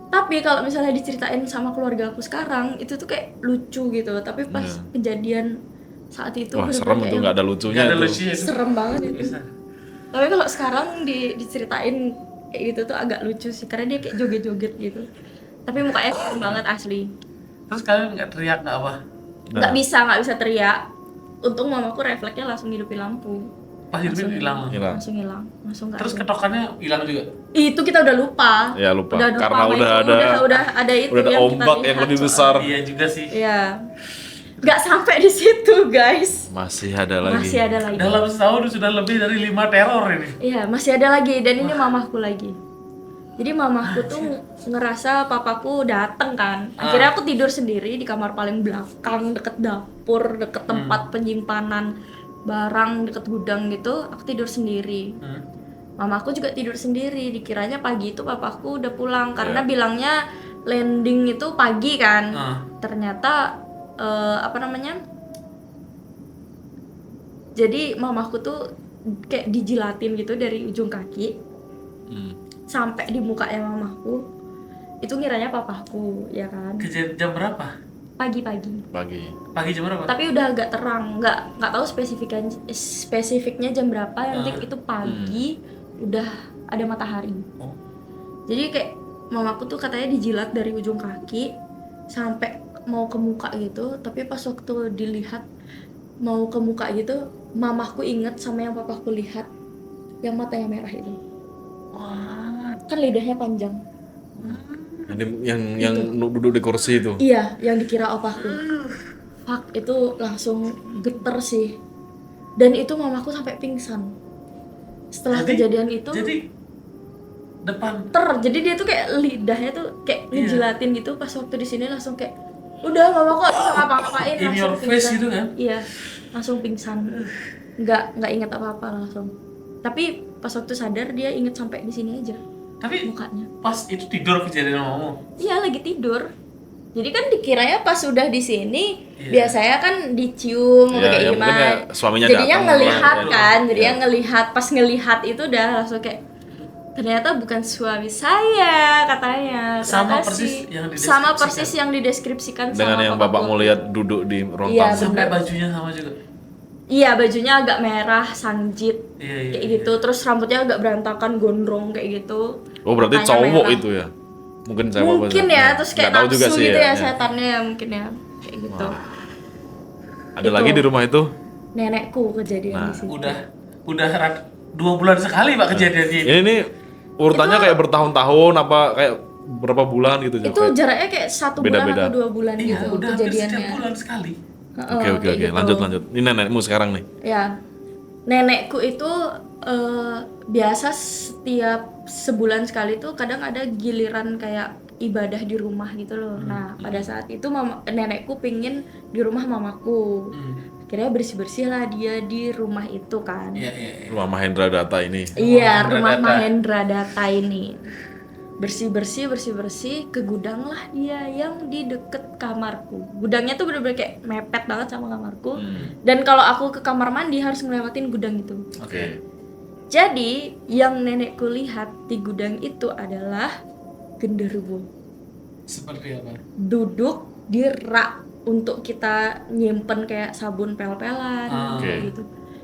Tapi kalau misalnya diceritain sama keluarga aku sekarang, itu tuh kayak lucu gitu. Tapi pas kejadian saat itu Wah, bener-bener serem kayak itu nggak ada lucunya Nggak ada itu. lucunya itu. serem banget itu. Tapi kalau sekarang diceritain kayak gitu tuh agak lucu sih, karena dia kayak joget-joget gitu. Tapi mukanya serem banget asli. Terus kalian nggak teriak nggak apa? Nggak bisa teriak. Untung mamaku refleksnya langsung hidupin lampu. Pas hidupin hilang. Hilang. Langsung hilang, langsung nggak Terus ada. ketokannya hilang juga. Itu kita udah lupa. Ya, lupa. Udah Karena sama udah itu. ada udah ada itu udah ada yang kita ombak yang lihat lebih soalnya. besar. Iya juga sih. Iya. Nggak sampai di situ, guys. Masih ada lagi. Masih ada lagi. Dalam setahun sudah lebih dari 5 teror ini. Iya, masih ada lagi dan ini mamahku lagi. Jadi mamahku tuh ngerasa papaku dateng kan. Akhirnya aku tidur sendiri di kamar paling belakang, deket dapur, deket tempat penyimpanan barang, deket gudang gitu. Aku tidur sendiri. Mamaku juga tidur sendiri. Dikiranya pagi itu papaku udah pulang karena bilangnya landing itu pagi kan. Ternyata apa namanya? Jadi mamaku tuh kayak dijilatin gitu dari ujung kaki sampai di mukanya mamaku. Itu ngiranya papaku, ya kan? Kejadian jam berapa? Pagi-pagi. Pagi. Pagi jam berapa? Tapi udah agak terang, nggak tahu spesifiknya jam berapa. Yang penting itu pagi, udah ada matahari. Oh. Jadi kayak mamaku tuh katanya dijilat dari ujung kaki sampai mau ke muka gitu. Tapi pas waktu dilihat mau ke muka gitu, mamaku inget sama yang papaku lihat, yang matanya merah itu. Kan lidahnya panjang. Yang duduk di kursi itu. Iya, yang dikira opaku. Fuck, itu langsung geter sih. Dan itu mamaku sampai pingsan. Setelah kejadian itu, Jadi depan. jadi dia tuh kayak lidahnya tuh kayak ngejilatin gitu. Pas waktu di sini langsung kayak, udah mamaku gak bisa ngapa-ngapain. In your langsung face pingsan. gitu kan? Iya, langsung pingsan. nggak ingat apa-apa langsung. Tapi pas waktu sadar dia inget sampai di sini aja Tapi mukanya. pas itu tidur kejadian mamamu. Iya lagi tidur. Jadi kan dikiranya pas sudah di sini Iya. biasanya kan dicium Iya, atau kayak ya, mungkin gimana. ya suaminya Jadinya datang ngelihat lah. kan, Iya. jadinya ngelihat, pas ngelihat itu udah langsung kayak ternyata bukan suami saya katanya. Sama Ternyata persis si- yang sama dideskripsikan. persis yang dideskripsikan Dengan sama yang papaku. bapakmu lihat duduk di ruang Iya, tamu. Sampai bener. bajunya sama juga. Iya, bajunya agak merah, sanjit Iya, kayak gitu. Terus rambutnya agak berantakan, gondrong kayak gitu. Oh berarti Matanya cowok merah. itu ya? Mungkin saya Mungkin ya, terus kayak nggak tahu nafsu juga sih gitu ya ya. setannya ya, mungkin ya kayak gitu. Ada Itu. lagi di rumah itu? Nenekku kejadian Nah, di situ. Udah 2 bulan sekali Pak kejadiannya ini. Ini urutannya kayak bertahun-tahun apa kayak berapa bulan gitu? Itu Kayak- jaraknya kayak 1 bulan Beda-beda. atau 2 bulan Iya, gitu udah hampir kejadiannya. setiap bulan sekali. Heeh, Oke kayak gitu. lanjut. Ini nenekmu sekarang nih. Ya, nenekku itu biasa setiap sebulan sekali tuh kadang ada giliran kayak ibadah di rumah gitu loh. Nah, pada saat itu nenekku pingin di rumah mamaku. Akhirnya bersih-bersih lah dia di rumah itu kan. Iya. Rumah Mahendra Data ini. Iya, Mahendra rumah Data. Mahendra Data ini. Bersih-bersih ke gudang lah dia yang di deket kamarku. Gudangnya tuh bener-bener kayak mepet banget sama kamarku. Dan kalau aku ke kamar mandi harus ngelewatin gudang itu. Oke. Jadi, yang nenekku lihat di gudang itu adalah genderuwo. Seperti apa? Duduk di rak untuk kita nyimpen kayak sabun pel-pelan Oke. kayak gitu.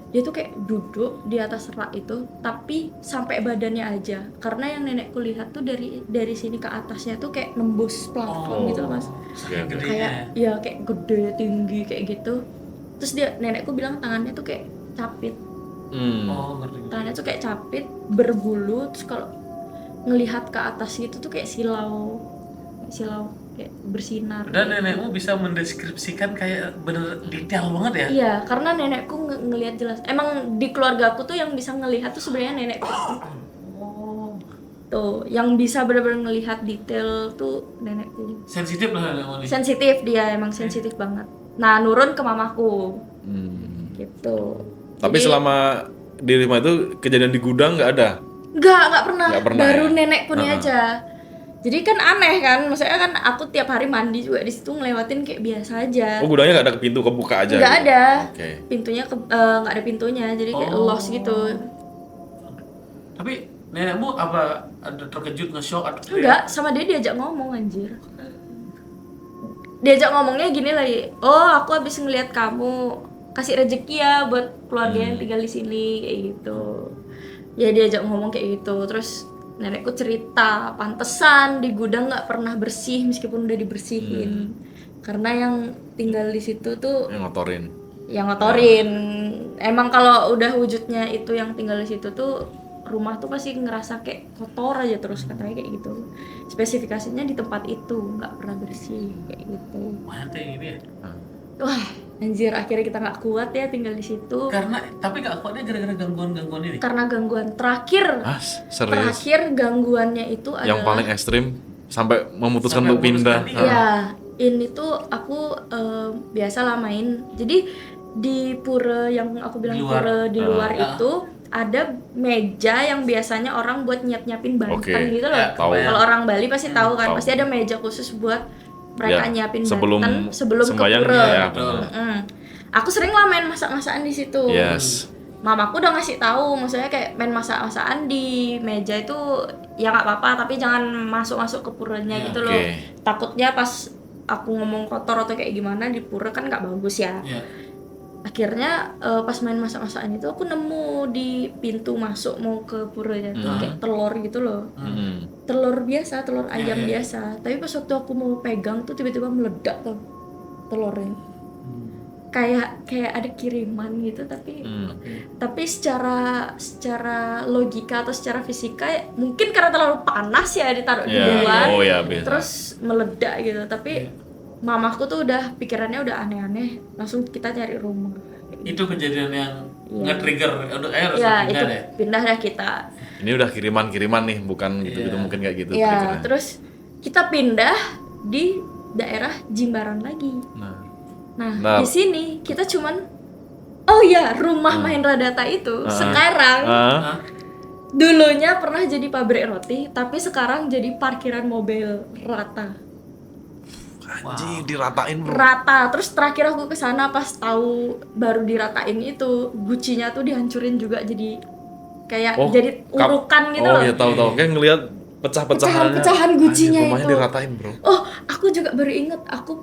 Dia tuh kayak duduk di atas rak itu, tapi sampai badannya aja. Karena yang nenekku lihat tuh dari sini ke atasnya tuh kayak nembus plafon gitu loh, Mas. Saking Oke. gedenya. Kayak ya kayak gede, tinggi kayak gitu. Terus nenekku bilang tangannya tuh kayak capit. Oh, ngerti. Tangannya tuh kayak capit, berbulu, terus kalau ngelihat ke atas gitu tuh kayak silau kayak bersinar. Dan kayak nenekmu bisa mendeskripsikan kayak bener detail banget ya? Iya, karena nenekku ngelihat jelas. Emang di keluarga aku tuh yang bisa ngelihat tuh sebenarnya nenekku. Oh. Tuh, yang bisa benar-benar ngelihat detail tuh nenekku. Sensitif lah nenekmu nih. Sensitif dia, emang sensitif banget. Nah, nurun ke mamaku. Gitu. Tapi Jadi, selama di rumah itu kejadian di gudang nggak ada? nggak pernah. Nggak pernah, Baru ya? nenekku nih aja. Jadi kan aneh kan, maksudnya kan aku tiap hari mandi juga di situ ngelewatin kayak biasa aja. Oh gudangnya nggak ada pintu kebuka aja? Nggak gitu? ada. Oke. Pintunya nggak ada pintunya, jadi kayak los gitu. Tapi nenekmu apa ada terkejut nge-shock atau Enggak, sama dia diajak ngomong anjir. Diajak ngomongnya gini lagi. Oh, aku habis ngelihat kamu kasih rezeki ya buat keluarga yang tinggal di sini kayak gitu. Ya diajak ngomong kayak gitu. Terus nenekku cerita, pantesan di gudang nggak pernah bersih meskipun udah dibersihin. Karena yang tinggal di situ tuh Yang ngotorin. yang ngotorin. Emang kalau udah wujudnya itu yang tinggal di situ tuh rumah tuh pasti ngerasa kayak kotor aja terus katanya kayak gitu. Spesifikasinya di tempat itu nggak pernah bersih kayak gitu. Banyak kayak gini ya? Wah, anjir akhirnya kita nggak kuat ya tinggal di situ Karena tapi gak kuatnya gara-gara gangguan-gangguan ini. karena gangguan terakhir. Ah serius? Terakhir gangguannya itu Yang adalah paling ekstrim sampai memutuskan Sampai untuk pindah. memutuskan, iya. ya, ini tuh aku biasa lah main. Jadi di pura yang aku bilang Di luar. pura di luar Ah. itu ada meja yang biasanya orang buat nyiapin banten Oke. gitu loh. Ya, tahu. Kalau orang Bali pasti tahu kan, Tahu. pasti ada meja khusus buat mereka Ya, nyiapin sebelum banten sebelum ke sembahyang, pura. ya, betul. Aku sering lah main masak-masakan di situ. Yes. Mamaku udah ngasih tahu, maksudnya kayak main masak-masakan di meja itu ya nggak apa-apa, tapi jangan masuk-masuk ke puranya Ya, gitu loh. oke. Takutnya pas aku ngomong kotor atau kayak gimana di pura kan nggak bagus ya. Iya. Akhirnya pas main masak-masakan itu aku nemu di pintu masuk mau ke puranya tuh kayak telur gitu loh. Telur biasa, telur ayam biasa. Tapi pas waktu aku mau pegang tuh tiba-tiba meledak tuh telurnya. Kayak ada kiriman gitu tapi secara logika atau secara fisika mungkin karena terlalu panas ya ditaruh di Ya, luar oh ya biasa. terus meledak gitu. Tapi mamaku tuh udah pikirannya udah aneh-aneh, langsung kita cari rumah. Itu kejadian yang Iya. nge-trigger udah harus Ya pindah itu deh. pindah dah kita. Ini udah kiriman nih, bukan gitu-gitu mungkin kayak gitu. Ya triggernya. terus kita pindah di daerah Jimbaran lagi. Nah, Nah, Nah. di sini kita cuman Oh iya, rumah Mahendra Data itu sekarang dulunya pernah jadi pabrik roti, tapi sekarang jadi parkiran mobil rata. Anjing, diratain bro. Rata. Terus terakhir aku kesana pas tahu baru diratain itu, Gucci-nya tuh dihancurin juga jadi kayak jadi urukan gitu loh. Oh iya tahu. Kayak ngelihat Pecahan Gucci-nya rumahnya itu. diratain bro. Oh, aku juga baru inget, aku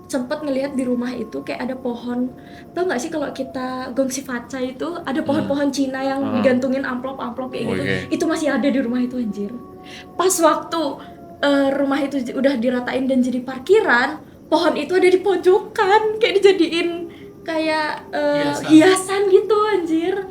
sempat ngelihat di rumah itu kayak ada pohon. Tau nggak sih kalau kita gongsi faca itu ada pohon-pohon Cina yang digantungin amplop-amplop kayak gitu. Itu masih ada di rumah itu anjir. Pas waktu rumah itu udah diratain dan jadi parkiran, pohon itu ada di pojokan kayak dijadiin kayak hiasan gitu anjir.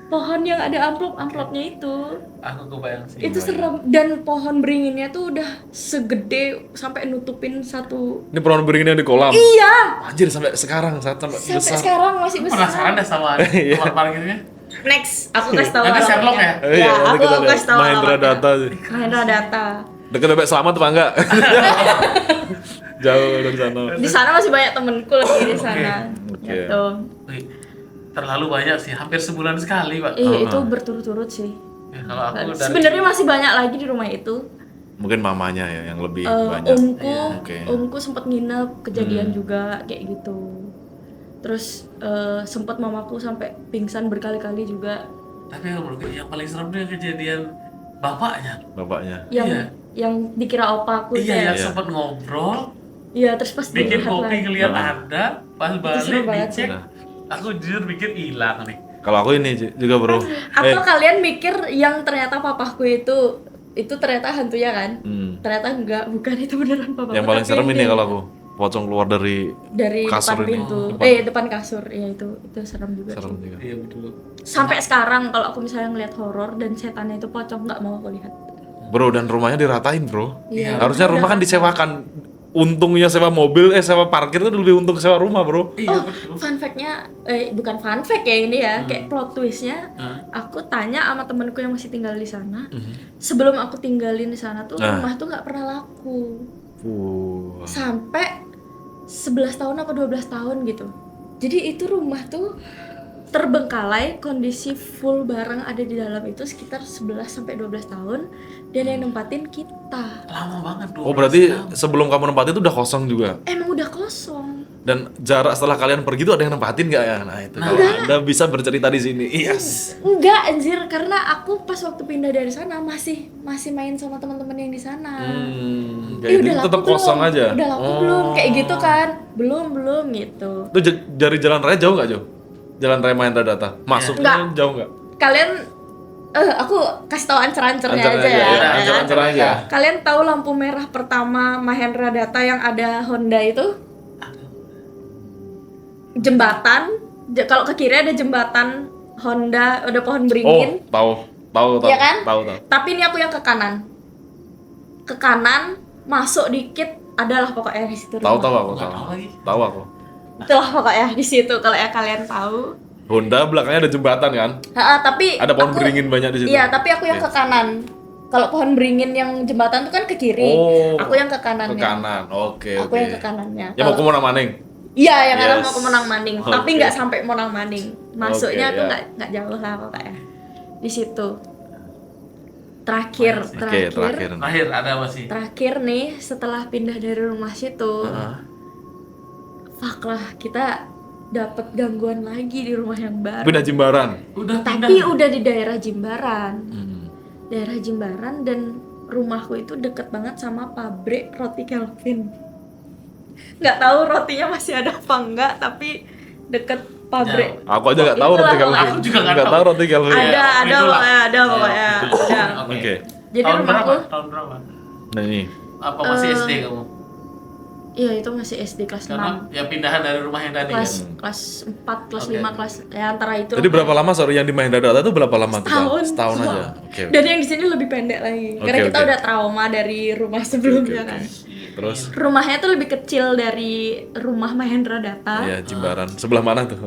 Pohon yang ada amplop-amplopnya itu. Aku kebayang sih. Itu serem, dan pohon beringinnya tuh udah segede sampai nutupin satu. Ini pohon beringin yang di kolam. Iya. Anjir sampai sekarang sampai Sampai besar. sekarang masih besar. Penasaran deh sama tempat parkirnya. Next, aku kasih tahu. Nanti Sherlock ya? Ya, nanti aku kita lihat. kasih tahu. Mahendra Data sih. Mahendra Data. Dekat Bebek Selamat apa enggak? Jauh dari sana. Di sana masih banyak temenku lagi di sana. Oke. Gitu. Wih, terlalu banyak sih, hampir sebulan sekali Pak. Iya, itu berturut-turut sih. Ya, kalau aku dari Sebenarnya masih banyak lagi di rumah itu. Mungkin mamanya ya yang lebih banyak. Oke. Omku sempat nginep, kejadian juga kayak gitu. Terus sempat mamaku sampai pingsan berkali-kali juga. tapi yang paling serem tuh yang kejadian bapaknya. Yang Iya. yang dikira opa aku Iya, yang Iya. sempat ngobrol, Iya, terus pas bikin dilihat kopi lagi. ngeliat ada, pas seru balik banget dicek, sih. aku jujur pikir hilang nih. Kalau aku ini juga bro. Atau kalian mikir yang ternyata papaku itu ternyata hantunya kan? Ternyata enggak, bukan, itu beneran papaku. Yang paling tapi serem ini dia kalau aku pocong keluar dari kasur depan ini. pintu. Depan. Depan kasur. Iya, itu serem juga. Serem Sih. juga. Iya betul. Sampai sekarang kalau aku misalnya ngeliat horor dan setannya itu pocong, nggak mau aku lihat. Bro, dan rumahnya diratain bro. Iya. Harusnya rumah kan disewakan. Untungnya sewa mobil, sewa parkir itu lebih untung sewa rumah bro. Iya Oh, betul. fun fact-nya, bukan fun fact ya ini ya, kayak plot twist-nya. Aku tanya sama temenku yang masih tinggal di sana, sebelum aku tinggalin di sana tuh rumah tuh nggak pernah laku. Sampai 11 tahun apa 12 tahun gitu. Jadi itu rumah tuh terbengkalai, kondisi full barang ada di dalam itu sekitar 11 sampai 12 tahun, dan yang nempatin kita. Lama banget tuh. Oh berarti sebelum kamu nempatin itu udah kosong juga. Emang udah kosong. Dan jarak setelah kalian pergi itu ada yang nempatin nggak ya? Nah itu kalau Anda bisa bercerita di sini. Yes. Enggak anjir, karena aku pas waktu pindah dari sana masih main sama teman-teman yang di sana. Kayak itu tetap kosong aja. Udah laku belum? Kayak gitu kan? Belum gitu. Itu dari jalan raya jauh nggak jauh? Jalan raya Mahendra Data. Masuknya jauh nggak? Kalian aku kasih tahu ancer-ancernya aja ya. Ancer-ancer aja. Kalian tahu lampu merah pertama Mahendra Data yang ada Honda itu? Jembatan. Kalau ke kiri ada jembatan Honda, ada pohon beringin. Oh, tahu. Iya kan? Tahu. Tapi ini aku yang ke kanan. Ke kanan, masuk dikit adalah pokoknya di situ. Tahu rumah. aku. Tahu aku. Itulah pokoknya di situ kalau ya kalian tahu. Honda belakangnya ada jembatan kan? Tapi Ada pohon beringin banyak di situ. Iya, tapi aku yang ke kanan. Kalau pohon beringin yang jembatan tuh kan ke kiri. Aku yang ke kanannya. Ke kanan. Oke. Aku yang ke kanannya. Yang mau ke Monang-Maning. Iya, yang arah Yes. mau ke Monang Maning, tapi Oke. nggak sampai Monang Maning. Masuknya Oke, tuh ya. nggak jauh lah pokoknya. Di situ. Terakhir. Terakhir ada apa sih? Terakhir nih, setelah pindah dari rumah situ, fuck lah, kita dapat gangguan lagi di rumah yang baru. Pindah Jimbaran. Tapi udah di daerah Jimbaran. Daerah Jimbaran, dan rumahku itu deket banget sama pabrik roti Kelvin. Nggak tahu rotinya masih ada apa enggak, tapi deket pabrik. Aku aja nggak tahu Itulah roti Kelvin. aku juga nggak Nggak tahu. tahu roti Kelvin. Ada pokoknya. Ada. Oke. Jadi tahun rumahku, berapa? Tahun berapa? Nah ini. Apa masih SD kamu? iya itu masih SD kelas Karena 6. ya pindahan dari rumah yang tadi kan? Kelas 4, kelas Oke. 5, kelas ya antara itu. Jadi berapa lama yang di Mahendra Data itu berapa lama tuh? Setahun. Setahun aja. Oke. Dan yang di sini lebih pendek lagi. Karena kita udah trauma dari rumah sebelumnya kan. Terus? Rumahnya tuh lebih kecil dari rumah Mahendra Data. Iya Jimbaran. Sebelah mana tuh?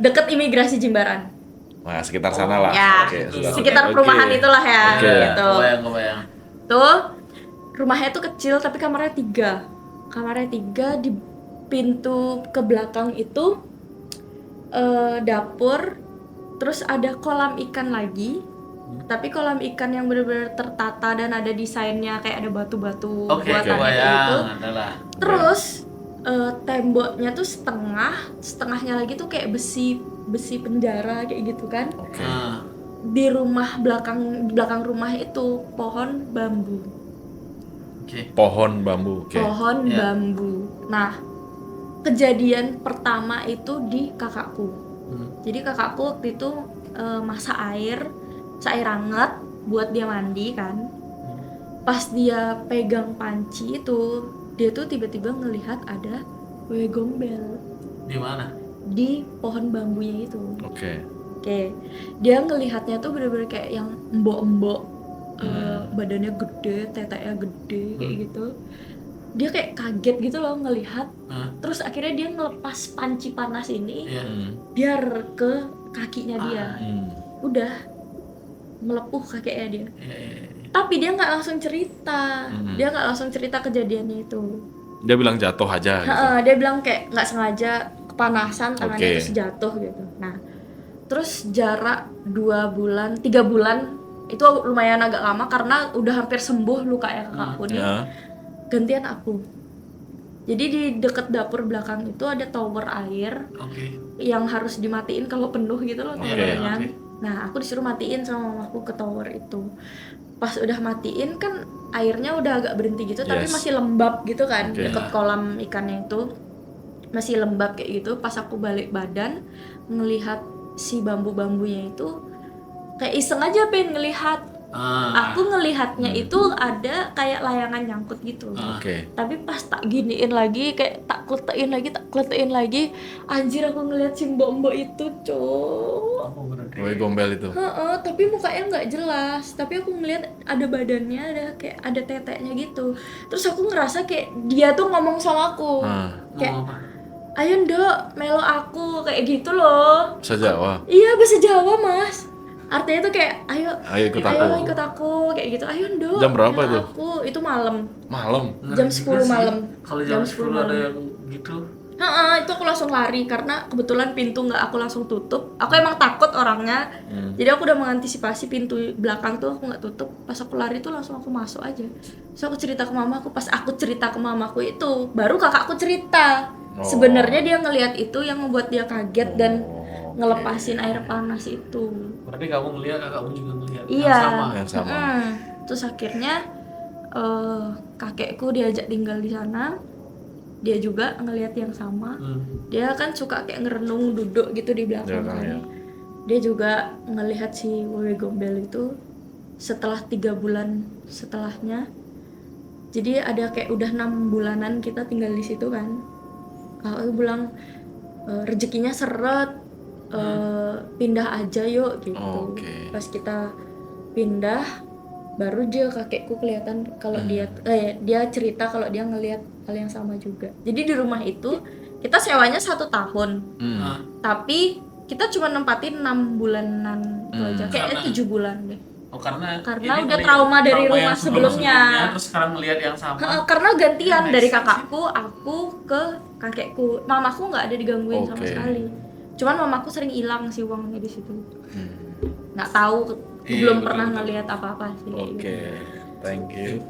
Deket imigrasi Jimbaran. Nah sekitar sana lah. Ya, Oke, sudah. sekitar Oke. perumahan itulah ya. Oke. Gitu. Kebayang. Tuh, rumahnya tuh kecil tapi kamarnya 3. Kamarnya 3 di pintu ke belakang itu dapur, terus ada kolam ikan lagi. Tapi kolam ikan yang benar-benar tertata dan ada desainnya kayak ada batu-batu buatan itu. Terus temboknya tuh setengahnya lagi tuh kayak besi penjara kayak gitu kan. Di rumah belakang rumah itu pohon bambu. Pohon bambu. Pohon bambu. Nah, kejadian pertama itu di kakakku. Jadi kakakku waktu itu masak air hangat buat dia mandi kan. Pas dia pegang panci itu, dia tuh tiba-tiba ngelihat ada wewe gombel. Di mana? Di pohon bambunya itu. Oke. Dia ngelihatnya tuh bener-bener kayak yang embok-embok, badannya gede, teteknya gede kayak gitu. Dia kayak kaget gitu loh ngelihat. Terus akhirnya dia ngelepas panci panas ini biar ke kakinya dia. Udah melepuh kakeknya dia. Tapi dia nggak langsung cerita. Dia nggak langsung cerita kejadiannya itu. Dia bilang jatuh aja gitu. Dia bilang kayak nggak sengaja kepanasan tangannya terus jatuh gitu. Nah, terus jarak 2 bulan, 3 bulan itu lumayan agak lama karena udah hampir sembuh lukanya kakakku nih. Gantian aku. Jadi di deket dapur belakang itu ada tower air yang harus dimatiin kalau penuh gitu loh towernya. Nah, aku disuruh matiin sama mamaku ke tower itu. Pas udah matiin kan airnya udah agak berhenti gitu, tapi masih lembab gitu kan. Deket kolam ikannya itu masih lembab kayak gitu. Pas aku balik badan ngelihat si bambu-bambunya itu kayak iseng aja pengen ngelihat. Aku ngelihatnya itu ada kayak layangan nyangkut gitu. Tapi pas tak giniin lagi, kayak tak kletein lagi, anjir aku ngelihat si mbok-mbok itu, Wewe gombel itu. Tapi mukanya nggak jelas. Tapi aku ngelihat ada badannya, ada kayak ada teteknya gitu. Terus aku ngerasa kayak dia tuh ngomong sama aku, kayak ayo ndok, melo aku kayak gitu loh. Bahasa Jawa. Iya, bahasa Jawa mas. Artinya tuh kayak ayo ikut aku kayak gitu. Ayo ndok. Jam berapa itu? Itu malam. Jam 10 malam. Kalau jam 10 ada yang gitu. Itu aku langsung lari karena kebetulan pintu nggak aku langsung tutup. Aku emang takut orangnya. Jadi aku udah mengantisipasi pintu belakang tuh aku nggak tutup. Pas aku lari tuh langsung aku masuk aja. Terus aku cerita ke mamaku. Pas aku cerita ke mamaku itu, baru kakakku cerita. Sebenarnya dia ngelihat itu yang membuat dia kaget dan ngelepasin air panas itu. Berarti kamu ngelihat, kakakmu juga ngelihat yang sama. Terus akhirnya kakekku diajak tinggal di sana. Dia juga ngelihat yang sama. Dia kan suka kayak ngerenung duduk gitu di belakang kan. Dia juga ngelihat si wewe gombel itu setelah 3 bulan setelahnya. Jadi ada kayak udah 6 bulanan kita tinggal di situ kan. Kakakku bilang rezekinya seret. Pindah aja yuk gitu. Pas kita pindah baru dia kakekku kelihatan kalau dia cerita kalau dia ngelihat hal yang sama juga. Jadi di rumah itu kita sewanya 1 tahun. Tapi kita cuma nempatin 6 bulanan itu aja. Kayaknya 7 bulan deh. Karena udah trauma dari rumah sebelumnya. Terus sekarang ngelihat yang sama. Karena gantian dari kakakku, aku ke kakekku. Mamaku nggak ada digangguin sama sekali. Cuman mamaku sering hilang sih uangnya di situ. Nggak tahu, belum pernah ngelihat apa-apa sih. Thank you.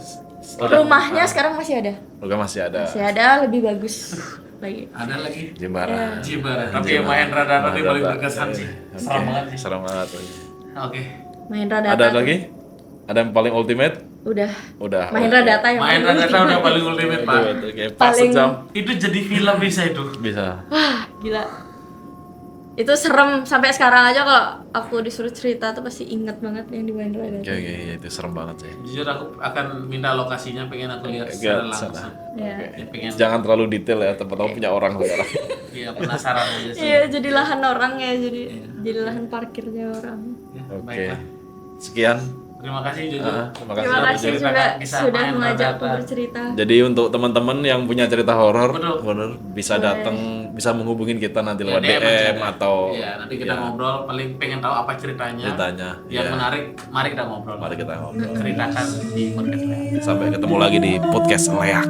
Rumahnya sekarang masih ada. Masih ada. Masih ada, lebih bagus lagi. Ada lagi. Jembara. Tapi yang Mahendra Data ini paling berkesan sih. Serem banget. Mahendra Data. Ada lagi? Ada yang paling ultimate? Udah. Mahendra Data yang Mahendra Data udah paling ultimate, Pak. Paling itu jadi film bisa itu. Bisa. Wah, gila. Itu serem sampai sekarang aja kalau aku disuruh cerita tuh pasti inget banget yang di Mahendra Data. Oke, itu serem banget sih. Jujur aku akan minta lokasinya, pengen aku lihat secara langsung. Jangan terlalu detail ya, tempat kamu punya orang sekarang. Iya, penasaran aja sih. Iya, jadi lahan orang ya, jadi lahan parkirnya orang. Oke. Sekian. Terima kasih Jojo. Terima kasih juga sudah mengajakku bercerita. Jadi untuk teman-teman yang punya cerita horor, bener bisa datang, bisa menghubungin kita nanti lewat DM atau nanti kita ngobrol, paling pengen tahu apa ceritanya. Yang menarik, mari kita ngobrol. Ceritakan di podcast Leak. Sampai ketemu lagi di podcast Leak.